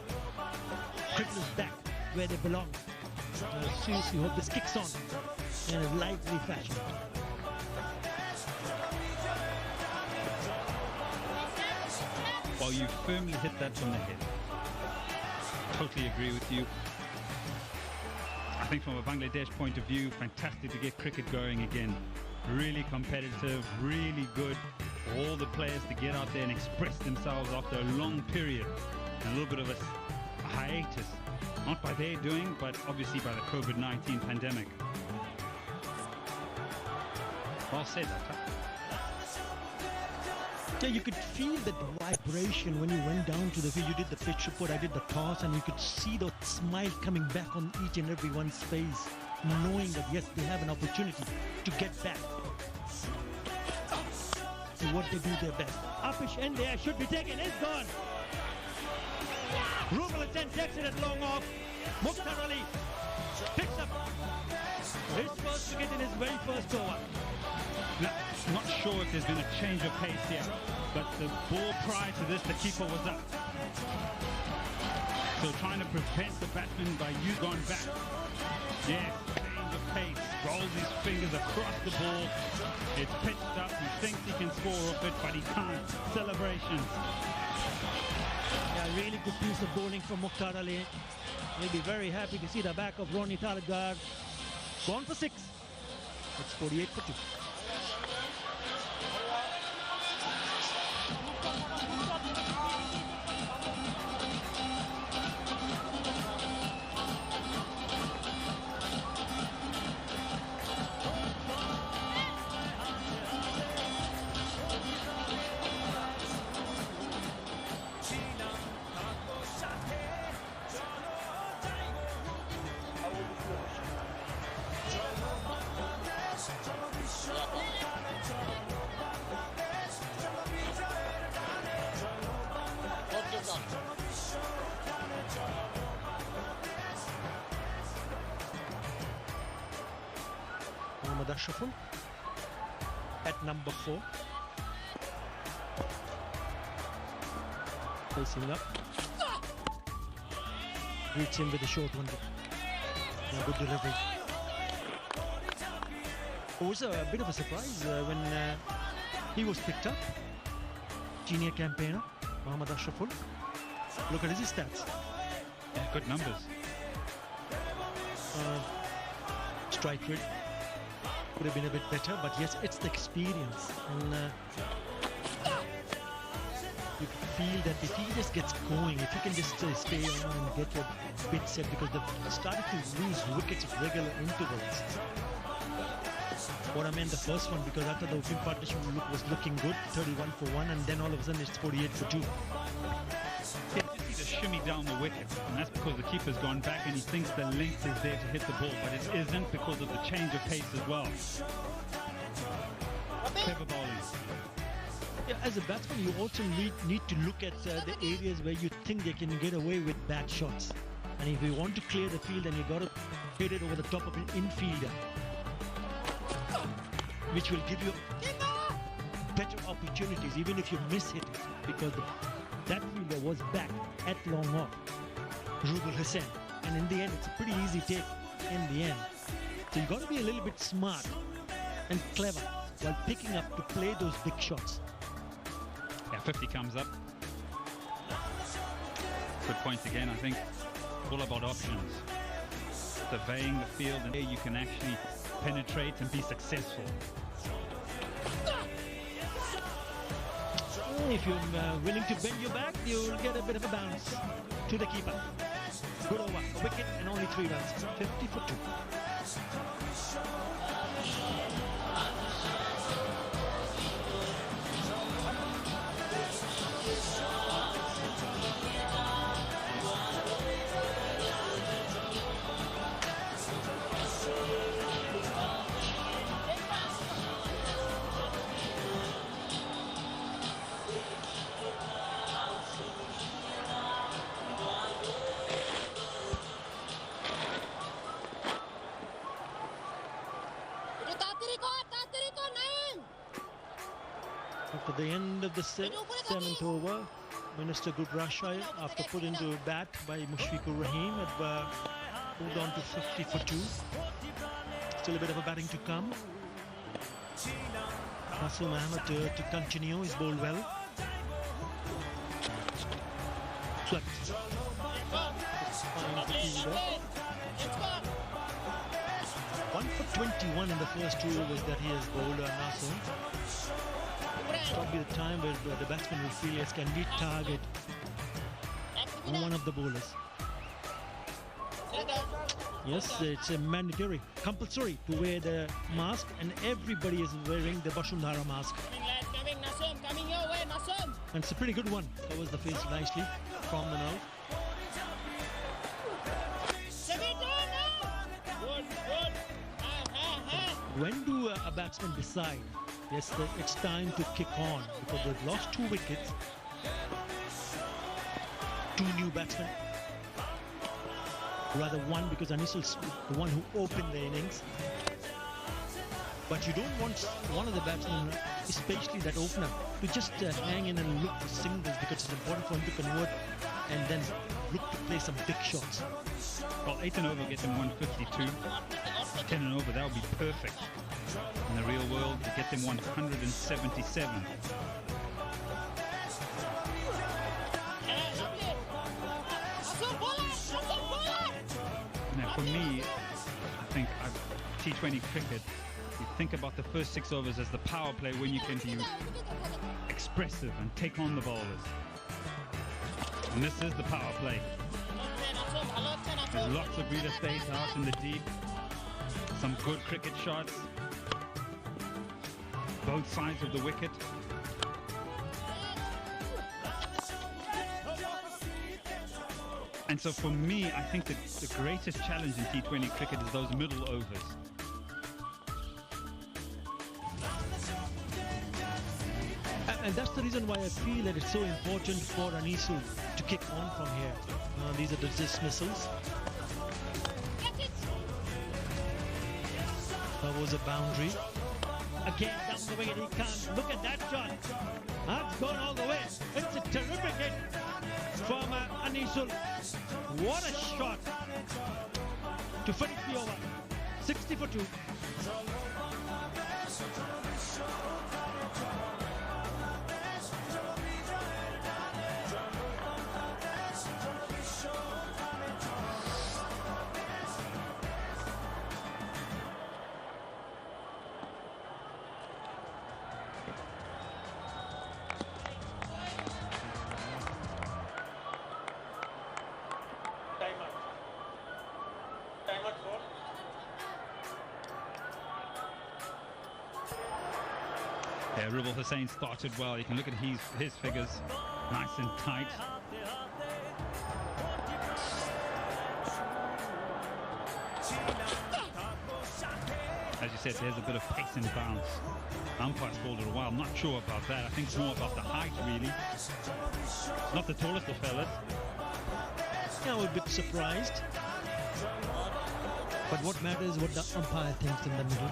cricketers back where they belong. Seriously hope this kicks on in a lively fashion. Well, you firmly hit that from the head. Totally agree with you. I think from a Bangladesh point of view, fantastic to get cricket going again. Really competitive, really good for all the players to get out there and express themselves after a long period. A little bit of a hiatus, not by their doing, but obviously by the COVID-19 pandemic. Well said, Doctor. Yeah, you could feel the vibration when you went down to the field. You did the pitch report, I did the toss, and you could see the smile coming back on each and every one's face, knowing that yes, they have an opportunity to get back to what they do their best. Upish end there, should be taken, it's gone. Rubel Hossain takes it at long off. Muktar Ali picks up his first wicket in his very first over. Now, not sure if there's been a change of pace here, but the ball prior to this, the keeper was up. So trying to prevent the batsman by you going back. Yes, change of pace, rolls his fingers across the ball. It's pitched up, he thinks he can score off it, but he can't. Celebrations. Yeah, really good piece of bowling from Muktar Ali. He'll be very happy to see the back of Rony Talukdar. Gone for 6. It's 48 for 2. Mohammad Ashraful at number 4. Facing up. Greets him with a short one. A good delivery. It was a bit of a surprise when he was picked up. Junior campaigner, Mohammad Ashraful. Look at his stats. Yeah, good numbers. Strike rate could have been a bit better, but yes, it's the experience. And you feel that if he just gets going, if he can just stay on and get your bit set, because they've started to lose wickets at regular intervals. What I meant the first one, because after the opening partnership was looking good, 31 for 1, and then all of a sudden it's 48 for 2. Yeah, you see the shimmy down the wicket, and that's because the keeper's gone back and he thinks the length is there to hit the ball, but it isn't because of the change of pace as well. Clever bowling. Yeah, as a batsman, you also need to look at the areas where you think they can get away with bad shots. And if you want to clear the field, then you got to hit it over the top of an infielder, which will give you better opportunities, even if you miss hit it, because that fielder was back at long off, Rubel Hossain, and in the end, it's a pretty easy take in the end. So you got to be a little bit smart and clever while picking up to play those big shots. Yeah, 50 comes up. Good point again, I think. All about options. Surveying the field and where you can actually penetrate and be successful. If you're willing to bend your back, you'll get a bit of a bounce to the keeper. Good over, a wicket and only 3 runs. 50 for 2. After the end of the seventh over, Minister Good Rajshahi, after put into bat by Mushfiqur Rahim, had moved on to 50 for 2. Still a bit of a batting to come. Nasum Ahmed to continue, he's bowled well. Swept. 1 for 21 in the first 2 overs that he has bowled, Nasum. Probably the time where the batsman will feel yes, can we target one of the bowlers? Yes, it's a mandatory, compulsory to wear the mask, and everybody is wearing the Bashundhara mask. Coming your way, Nasum. And it's a pretty good one. Covers the face nicely from the mouth. When do a batsman decide, yes, it's time to kick on? Because they've lost 2 wickets. 2 new batsmen. Rather 1, because Anisul's the one who opened the innings. But you don't want one of the batsmen, especially that opener, to just hang in and look for singles, because it's important for him to convert and then look to play some big shots. Well, 8 and over gets him 152. 10 and over, that would be perfect. In the real world, to get them 177. Now, for me, I think T20 cricket, you think about the first 6 overs as the power play when you can be expressive and take on the bowlers. And this is the power play. There's lots of breather space out in the deep. Some good cricket shots. Both sides of the wicket. And so for me, I think that the greatest challenge in T20 cricket is those middle overs. And that's the reason why I feel that it's so important for Anisul to kick on from here. These are the dismissals. That was a boundary. Again, down the wicket, he can't. Look at that shot. That's gone all the way. It's a terrific hit from Anisul. What a shot to finish the over. 60 for 2. Yeah, Rubel Hossain started well. You can look at his figures, nice and tight. As you said, there's a bit of pace and bounce. Umpire's called it a while. I'm not sure about that. I think it's more about the height, really. Not the tallest of fellas. Yeah, I was a bit surprised. But what matters is what the umpire thinks in the middle.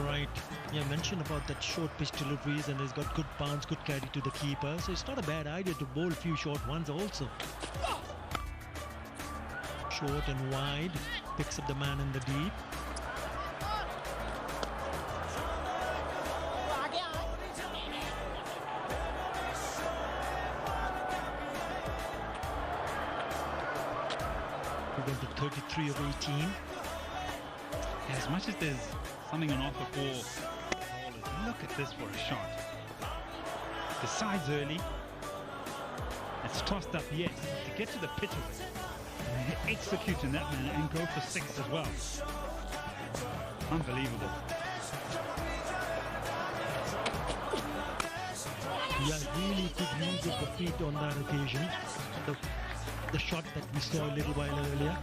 Right. Yeah, mentioned about that short pitch deliveries, and he's got good bounce, good carry to the keeper. So it's not a bad idea to bowl a few short ones also. Short and wide. Picks up the man in the deep. We're going to 33 of 18. Yeah, as much as there's something on offer for bowlers, look at this for a shot. Decides early. It's tossed up, yes, to get to the pitch of it. And execute in that manner and go for 6 as well. Unbelievable. Yeah, really good use of the feet on that occasion. The shot that we saw a little while earlier.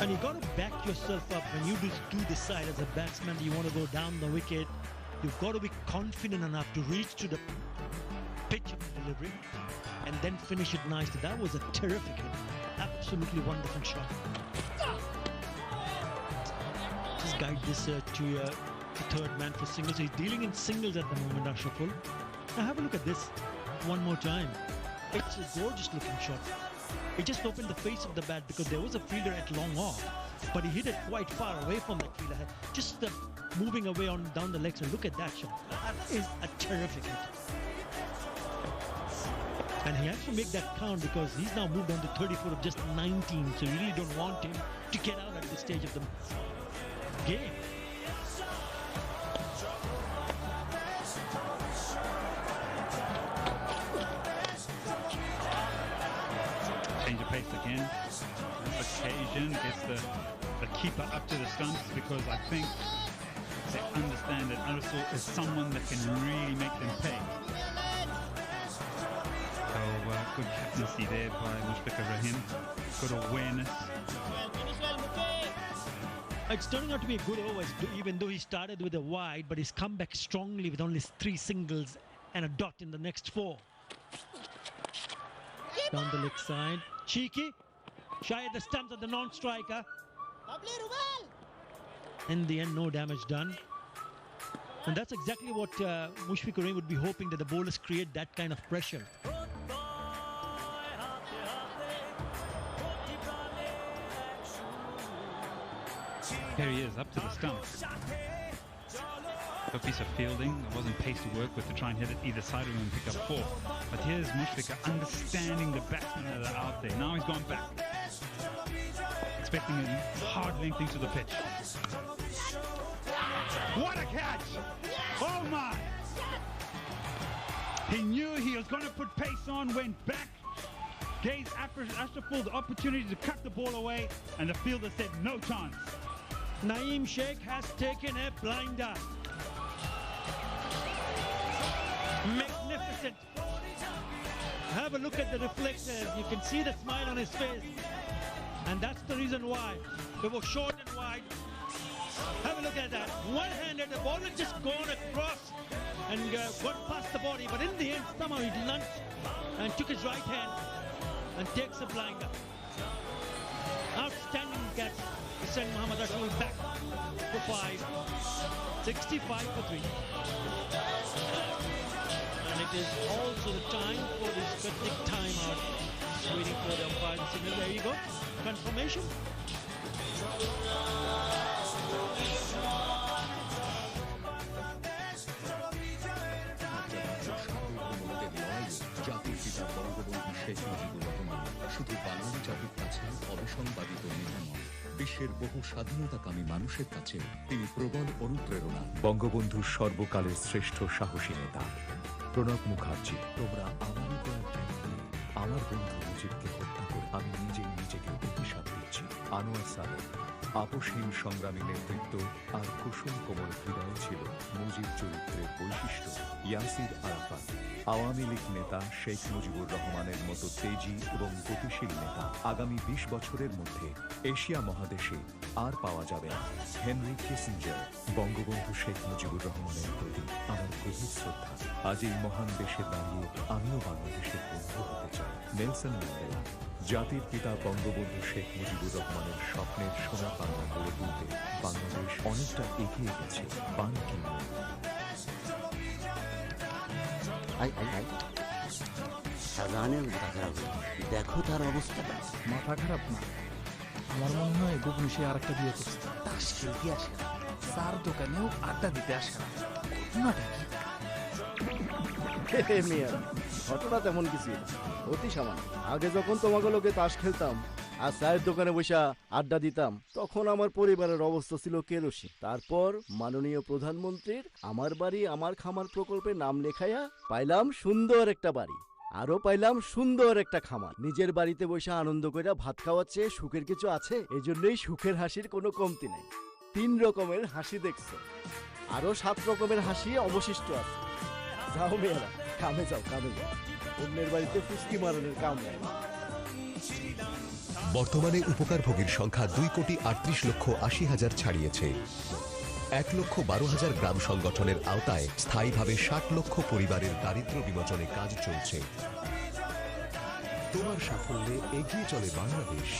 And you got to back yourself up when you do decide as a batsman you want to go down the wicket. You've got to be confident enough to reach to the pitch pitch of the delivery and then finish it nicely. That was a terrific hit. Absolutely wonderful shot. Just guide this to the third man for singles. He's dealing in singles at the moment, Ashraful. Now have a look at this one more time. It's a gorgeous looking shot. It just opened the face of the bat because there was a fielder at long off, but he hit it quite far away from that fielder. Just moving away on down the legs. And look at that shot. That is a terrific hit. And he has to make that count because he's now moved on to 34 of just 19. So you really don't want him to get out at this stage of the game. Change of pace again. This occasion gets the keeper up to the stumps because I think they understand that Arafat is someone that can really make them pay. So good captaincy there by Mushfiqur Rahim. Good awareness. It's turning out to be a good over, even though he started with a wide, but he's come back strongly with only 3 singles and a dot in the next 4. Down the leg side. Cheeky. Shy at the stumps of the non-striker. In the end, no damage done. And that's exactly what Mushfiqur Rahim would be hoping, that the bowlers create that kind of pressure. Here he is, up to the stumps. A piece of fielding. There wasn't pace to work with to try and hit it either side of him and pick up 4. But here's Mushfiqur understanding the batsmen that are out there. Now he's gone back. Expecting a hard lengthening to the pitch. What a catch! Oh my! He knew he was going to put pace on, went back, gave Ashraful the opportunity to cut the ball away, and the fielder said no chance. Naeem Sheikh has taken a blinder. Magnificent. Have a look at the reflectors. You can see the smile on his face. And that's the reason why. They were short and wide. Have a look at that. One-handed, the ball had just gone across and got past the body. But in the end, somehow he lunged and took his right hand and takes a blinder. Outstanding catch. He sent Mohammad Ashraful back for 5. 65 for 3. And it is also the time for this quick timeout. Just waiting for the umpire signal. There you go. Confirmation. জাতির পিতা বঙ্গবন্ধু শেখ মুজিবুর রহমান শুধু বাঙালি জাতির কাছে অবিসংবাদিত নেতা নন, বিশ্বের বহু স্বাধীনতাকামী মানুষের কাছে তিনি প্রবল অনুপ্রেরণা। বঙ্গবন্ধুর সর্বকালের শ্রেষ্ঠ সাহসী নেতা প্রণব মুখার্জি। তোমরা আমারই দেওয়া ত্যাগ দিয়ে আমার বন্ধু মুজিবকে হত্যা করে আমি নিজেই নিজেকে অভিশাপ দিচ্ছি। আনোয়ার সালেহ। আপোষহীন সংগ্রামী নেতৃত্ব আর কুসুম কোমল হৃদয় ছিল মুজিব চরিত্রের বৈশিষ্ট্য। ইয়াসির আরাফাত। আওয়ামী লীগ নেতা শেখ মুজিবুর রহমানের মতো তেজি এবং গতিশীল নেতা আগামী 20 বছরের মধ্যে এশিয়া মহাদেশে আর পাওয়া যাবে না। Henry Kissinger. বঙ্গবন্ধু শেখ মুজিবুর রহমানের প্রতি আমার গভীর শ্রদ্ধা। আজ এই মহান দেশে দাঁড়িয়ে আমিও বাংলাদেশের বন্ধু হতে চাই। Nelson Mandela. জাতির পিতা বঙ্গবন্ধু শেখ মুজিবুর রহমানের স্বপ্নের সোনার বাংলা গড়ে তুলতে বাংলাদেশ অনেকটা এগিয়ে গেছে। বান কি শাহজাহানের মাথা খারাপ, দেখো তার অবস্থাটা। মাথা খারাপ না, আমার মনে হয় গোপনে সে আরেকটা বিয়ে করছে। তাস খেলতে আসে না, চার দোকানেও আড্ডা দিতে আসে না। ঘটনাটা কি মেয়েরা? ঘটনা তেমন কিছু অতি সামান্য। আগে যখন তোমাকে লোকে তাস খেলতাম আর চায়ের দোকানে বসে আড্ডা দিতাম, তখন আমার পরিবারের অবস্থা ছিল কেরোসিন। তারপর মাননীয় প্রধানমন্ত্রীর আমার বাড়ি আমার খামার প্রকল্পে নাম লেখাইয়া পাইলাম সুন্দর একটা বাড়ি, আরো পাইলাম সুন্দর একটা খামার। নিজের বাড়িতে বসে আনন্দ করে ভাত খাওয়ার চেয়ে সুখের কিছু আছে? এই জন্যই সুখের হাসির কোনো কমতি নেই। 3 রকমের হাসি দেখছো, আরো 7 রকমের হাসি অবশিষ্ট আছে। যাও মেয়েরা, কামে যাও, কামে যাও। অন্যের বাড়িতে ফুসকি মারানোর কাম নেই। বর্তমানে উপকারভোগীর সংখ্যা 2,38,80,000 ছাড়িয়েছে। 1,12,000 গ্রাম সংগঠনের আওতায় স্থায়ীভাবে 60 লক্ষ পরিবারের দারিদ্র্য বিমোচনে কাজ চলছে। তোমার সাফল্যে এগিয়ে চলে Bangladesh.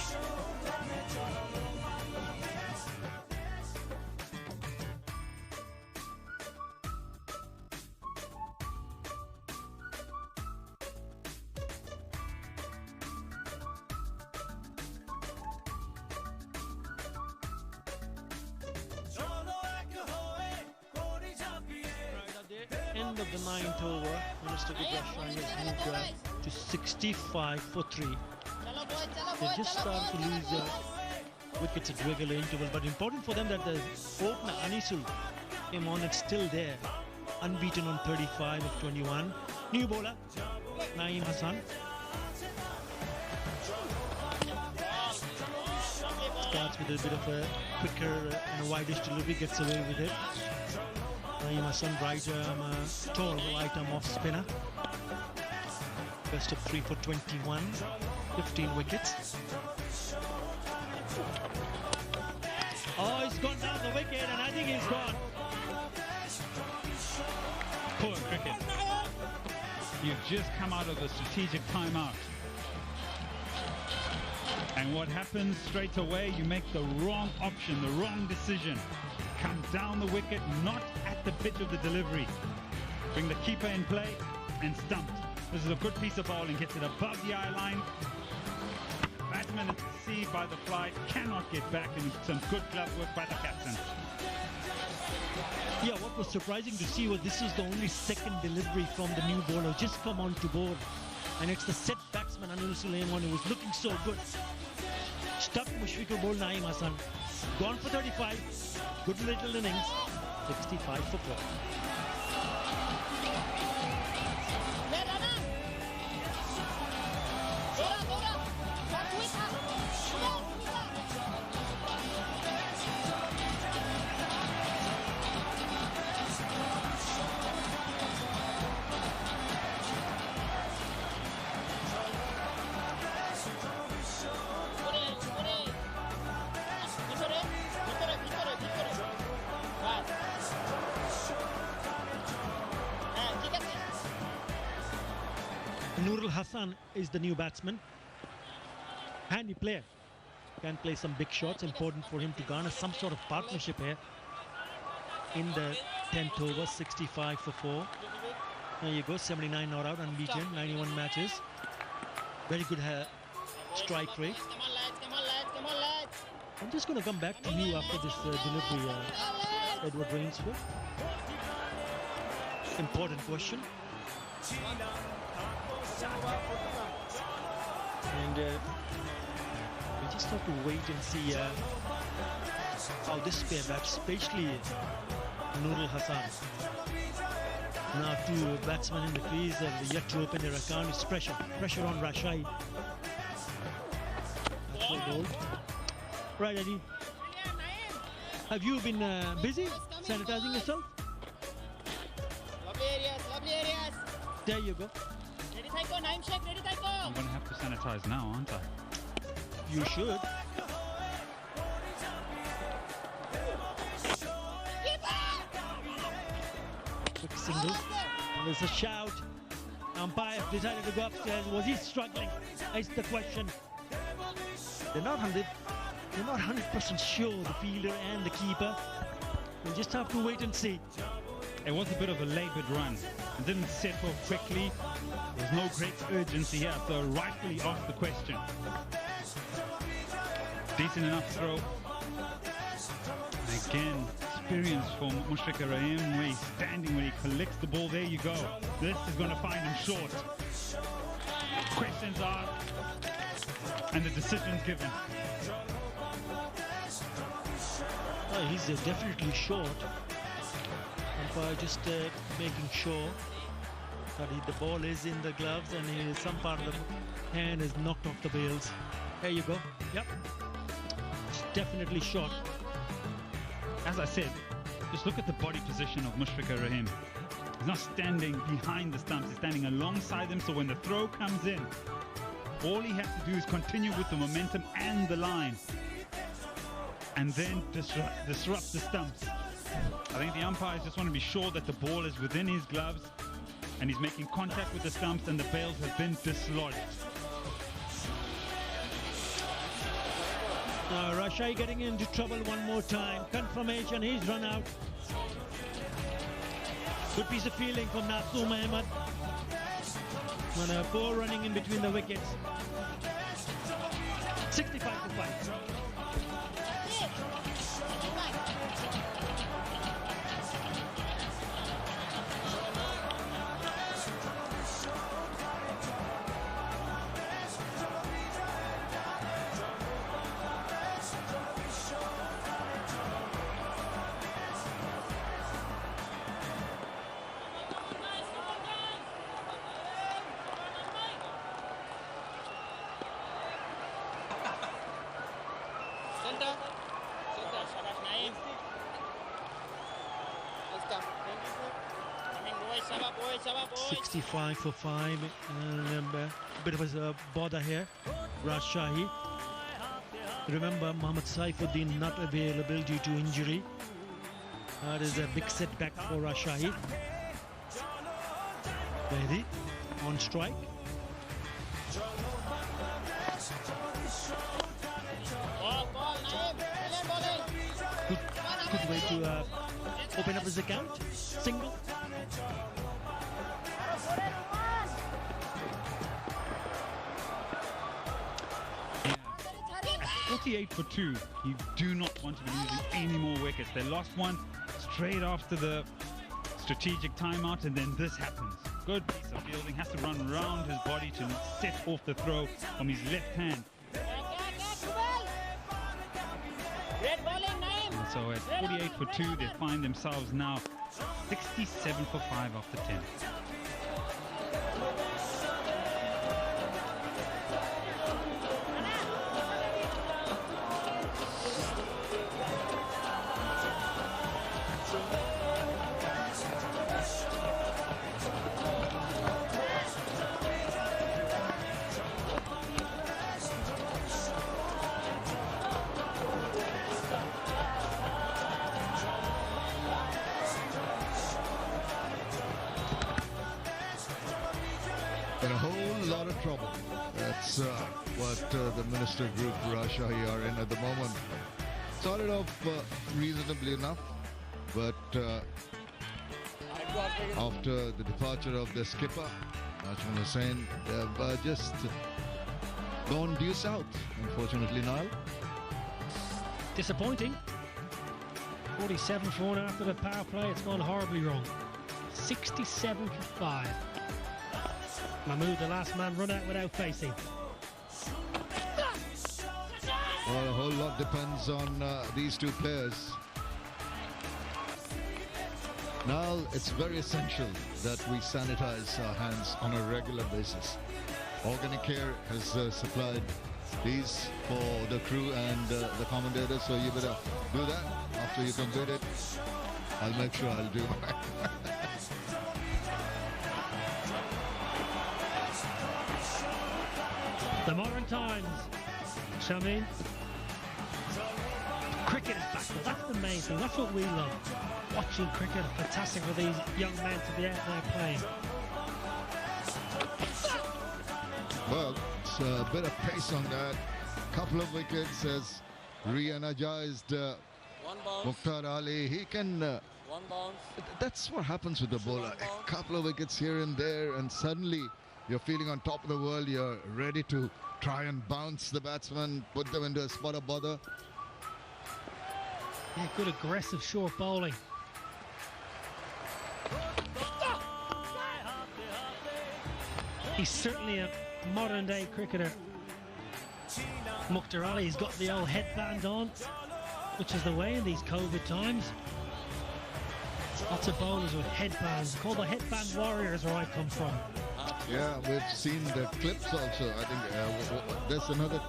End of the 9th over, Minister Gujarat has moved to 65 for 3. They just started to lose wickets at regular interval, but important for them that the opener Anisul came on, it's still there, unbeaten on 35 of 21. New bowler Nayeem Hasan. Starts with a bit of a quicker and a wideish delivery, gets away with it. Nayeem Hasan, right arm, tall right arm off spinner. Best of 3 for 21, 15 wickets. Oh, he's gone down the wicket and I think he's gone. Poor cricket. You've just come out of a strategic timeout. And what happens straight away, you make the wrong option, the wrong decision. Come down the wicket, not at the pitch of the delivery. Bring the keeper in play and stumped. This is a good piece of bowling, hits it above the eye line. Batsman is deceived by the fly, cannot get back, and some good glove work by the captain. Yeah, what was surprising to see was this is the only second delivery from the new bowler, just come on to board. And it's the set batsman Anil Sulaiman who was looking so good. Stuck Mushfiqur bowled Nayeem Hasan. Gone for 35. Good little innings. 65 for 4. Nurul Hasan is the new batsman. Handy player. Can play some big shots. Important for him to garner some sort of partnership here. In the 10th over, 65 for 4. There you go, 79 not out, unbeaten, 91 matches. Very good strike rate. I'm just going to come back to you after this delivery, Edward Rainsford. Important question. And we just have to wait and see how this pair bats, especially Nurul Hasan. Now two batsmen in the crease and yet to open their account. It's pressure on Rajshahi. Right, Eddie. Have you been busy sanitizing yourself? Lovely areas. There you go. Ready, Taiko, Naim Sheikh, ready, Taiko. I'm going to have to sanitize now, aren't I? You should. Quick single. And there's a shout. Umpire decided to go upstairs. Was he struggling? That's the question. They're not 100% sure, the fielder and the keeper. We'll just have to wait and see. It was a bit of a laboured run. It didn't set off quickly. There's no great urgency here, so rightfully asked the question. Decent enough throw. Again, experience from Mushfiqur Rahim, where he's standing, when he collects the ball. There you go. This is going to find him short. Questions asked, and the decision's given. Oh, he's definitely short. Umpire just making sure that the ball is in the gloves and some part of the hand is knocked off the bails. There you go. Yep. It's definitely short. As I said, just look at the body position of Mushfiqur Rahim. He's not standing behind the stumps, he's standing alongside them, so when the throw comes in, all he has to do is continue with the momentum and the line, and then disrupt the stumps. I think the umpires just want to be sure that the ball is within his gloves and he's making contact with the stumps and the bails have been dislodged. Rajshahi getting into trouble one more time. Confirmation, he's run out. Good piece of fielding from Nasum Ahmed. And a ball running in between the wickets. 65 for 5. Shahadat Naim. Boys. 65 for 5. And a bit of a bother here. Rajshahi. Remember, Mohammad Saifuddin not available due to injury. That is a big setback for Rajshahi. Mehedi on strike. Good way to open up his account. Single. At 48 for 2, you do not want to be losing any more wickets. They lost one straight after the strategic timeout, and then this happens. Good piece of fielding, has to run round his body to set off the throw from his left hand. And so at 48 for 2, they find themselves now 67 for 5 after 10. In a whole lot of trouble. That's what the Minister Group Rajshahi are in at the moment. Started off reasonably enough, but after the departure of the skipper, Raqibul Hasan, they've just gone due south, unfortunately, Niall. Disappointing. 47 for 1 after the power play. It's gone horribly wrong. 67 for 5. Mahmood, the last man, run out without facing. Well, a whole lot depends on these two players. Now, it's very essential that we sanitize our hands on a regular basis. Organic Care has supplied these for the crew and the commentators, so you better do that after you complete it. I'll make sure I'll do mine. The modern times, Shamin. Cricket is back. That's the main thing. That's what we love. Watching cricket, fantastic for these young men to be out there playing. Well, it's a bit of pace on that. Couple of wickets has re-energized Muktar Ali. He can... One bounce. That's what happens with the bowler. A couple of wickets here and there, and suddenly you're feeling on top of the world. You're ready to try and bounce the batsman, put them into a spot of bother. Yeah, good aggressive short bowling. He's certainly a modern day cricketer. Muktar Ali's got the old headband on, which is the way in these COVID times. Lots of bowlers with headbands, called the headband warriors where I come from. Yeah, we've seen the clips also. I think there's another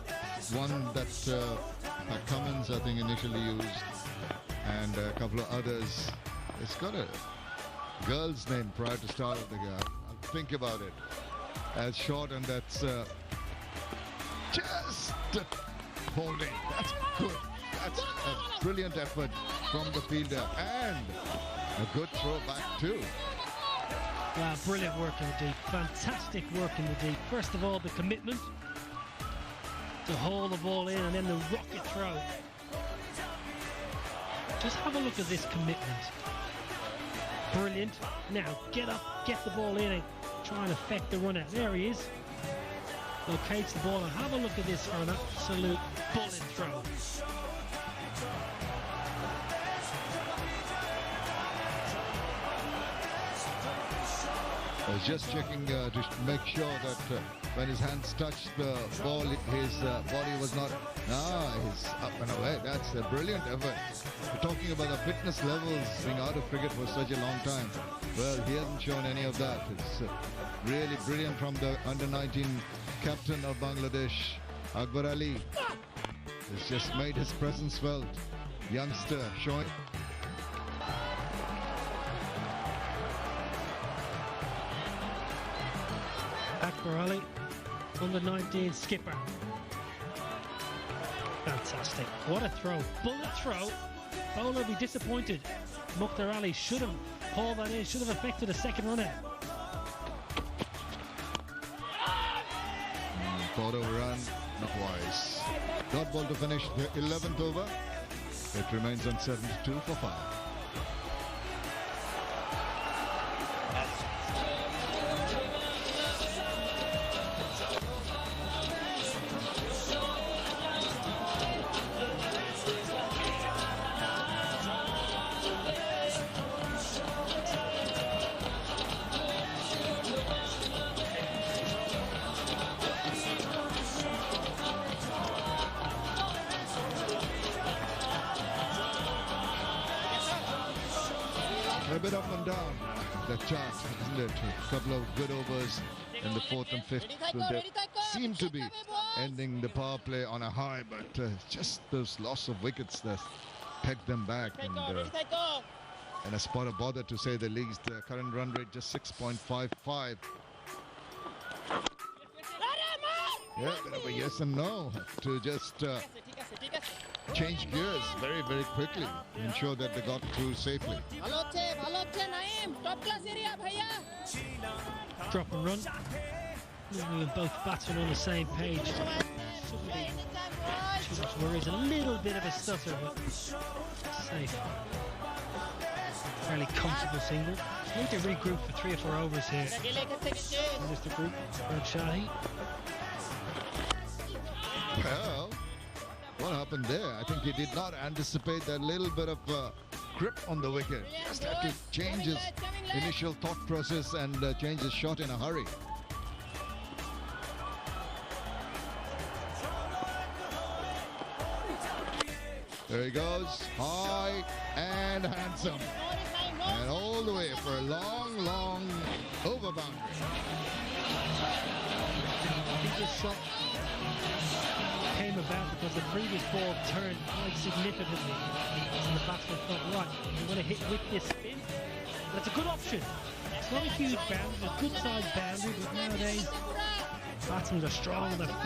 one that Pat Cummins, I think, initially used, and a couple of others. It's got a girl's name prior to start of the game. I'll think about it. As short, and that's just holding. That's good. That's a brilliant effort from the fielder and a good throw back too. Wow, brilliant work in the deep. Fantastic work in the deep. First of all, the commitment to hold the ball in, and then the rocket throw. Just have a look at this commitment. Brilliant. Now get up, get the ball in and try and affect the run out. There he is. Locates the ball, and have a look at this for an absolute bullet throw. I was just checking to make sure that when his hands touched the ball, his body was not, he's up and away. That's a brilliant effort. We're talking about the fitness levels being out of cricket for such a long time. Well, he hasn't shown any of that. It's really brilliant from the under-19 captain of Bangladesh, Akbar Ali. Has just made his presence felt. Youngster showing. Akbar Ali, under 19 skipper. Fantastic. What a throw. Bullet throw. Bowler be disappointed. Muktar Ali should have hauled that in, should have affected a second run out. Thought of a run, not wise. Dot ball to finish the 11th over. It remains on 72 for 5. A bit up and down the chart, isn't it? A couple of good overs in the 4th and 5th. So they seem to be ending the power play on a high, but just those loss of wickets that pegged them back. And a spot of bother, to say the least. The current run rate just 6.55. Yeah, bit of a yes and no to just change gears very, very quickly. Ensure that they got through safely. Drop and run. We were both batsmen on the same page. Too much worries. A little bit of a stutter, but safe. Fairly comfortable single. Need to regroup for 3 or 4 overs here. There's the group. Rajshahi. Well, what happened there? I think he did not anticipate that little bit of grip on the wicket. Just had to change his initial thought process and change his shot in a hurry. There he goes, high and handsome. And all the way for a long, long over boundary. This shot came about because the previous ball turned quite significantly, and the batsman thought, right, I'm going to hit with this spin. That's a good option. It's not a huge boundary, it's a good sized boundary, but nowadays batsmen are strong on their feet.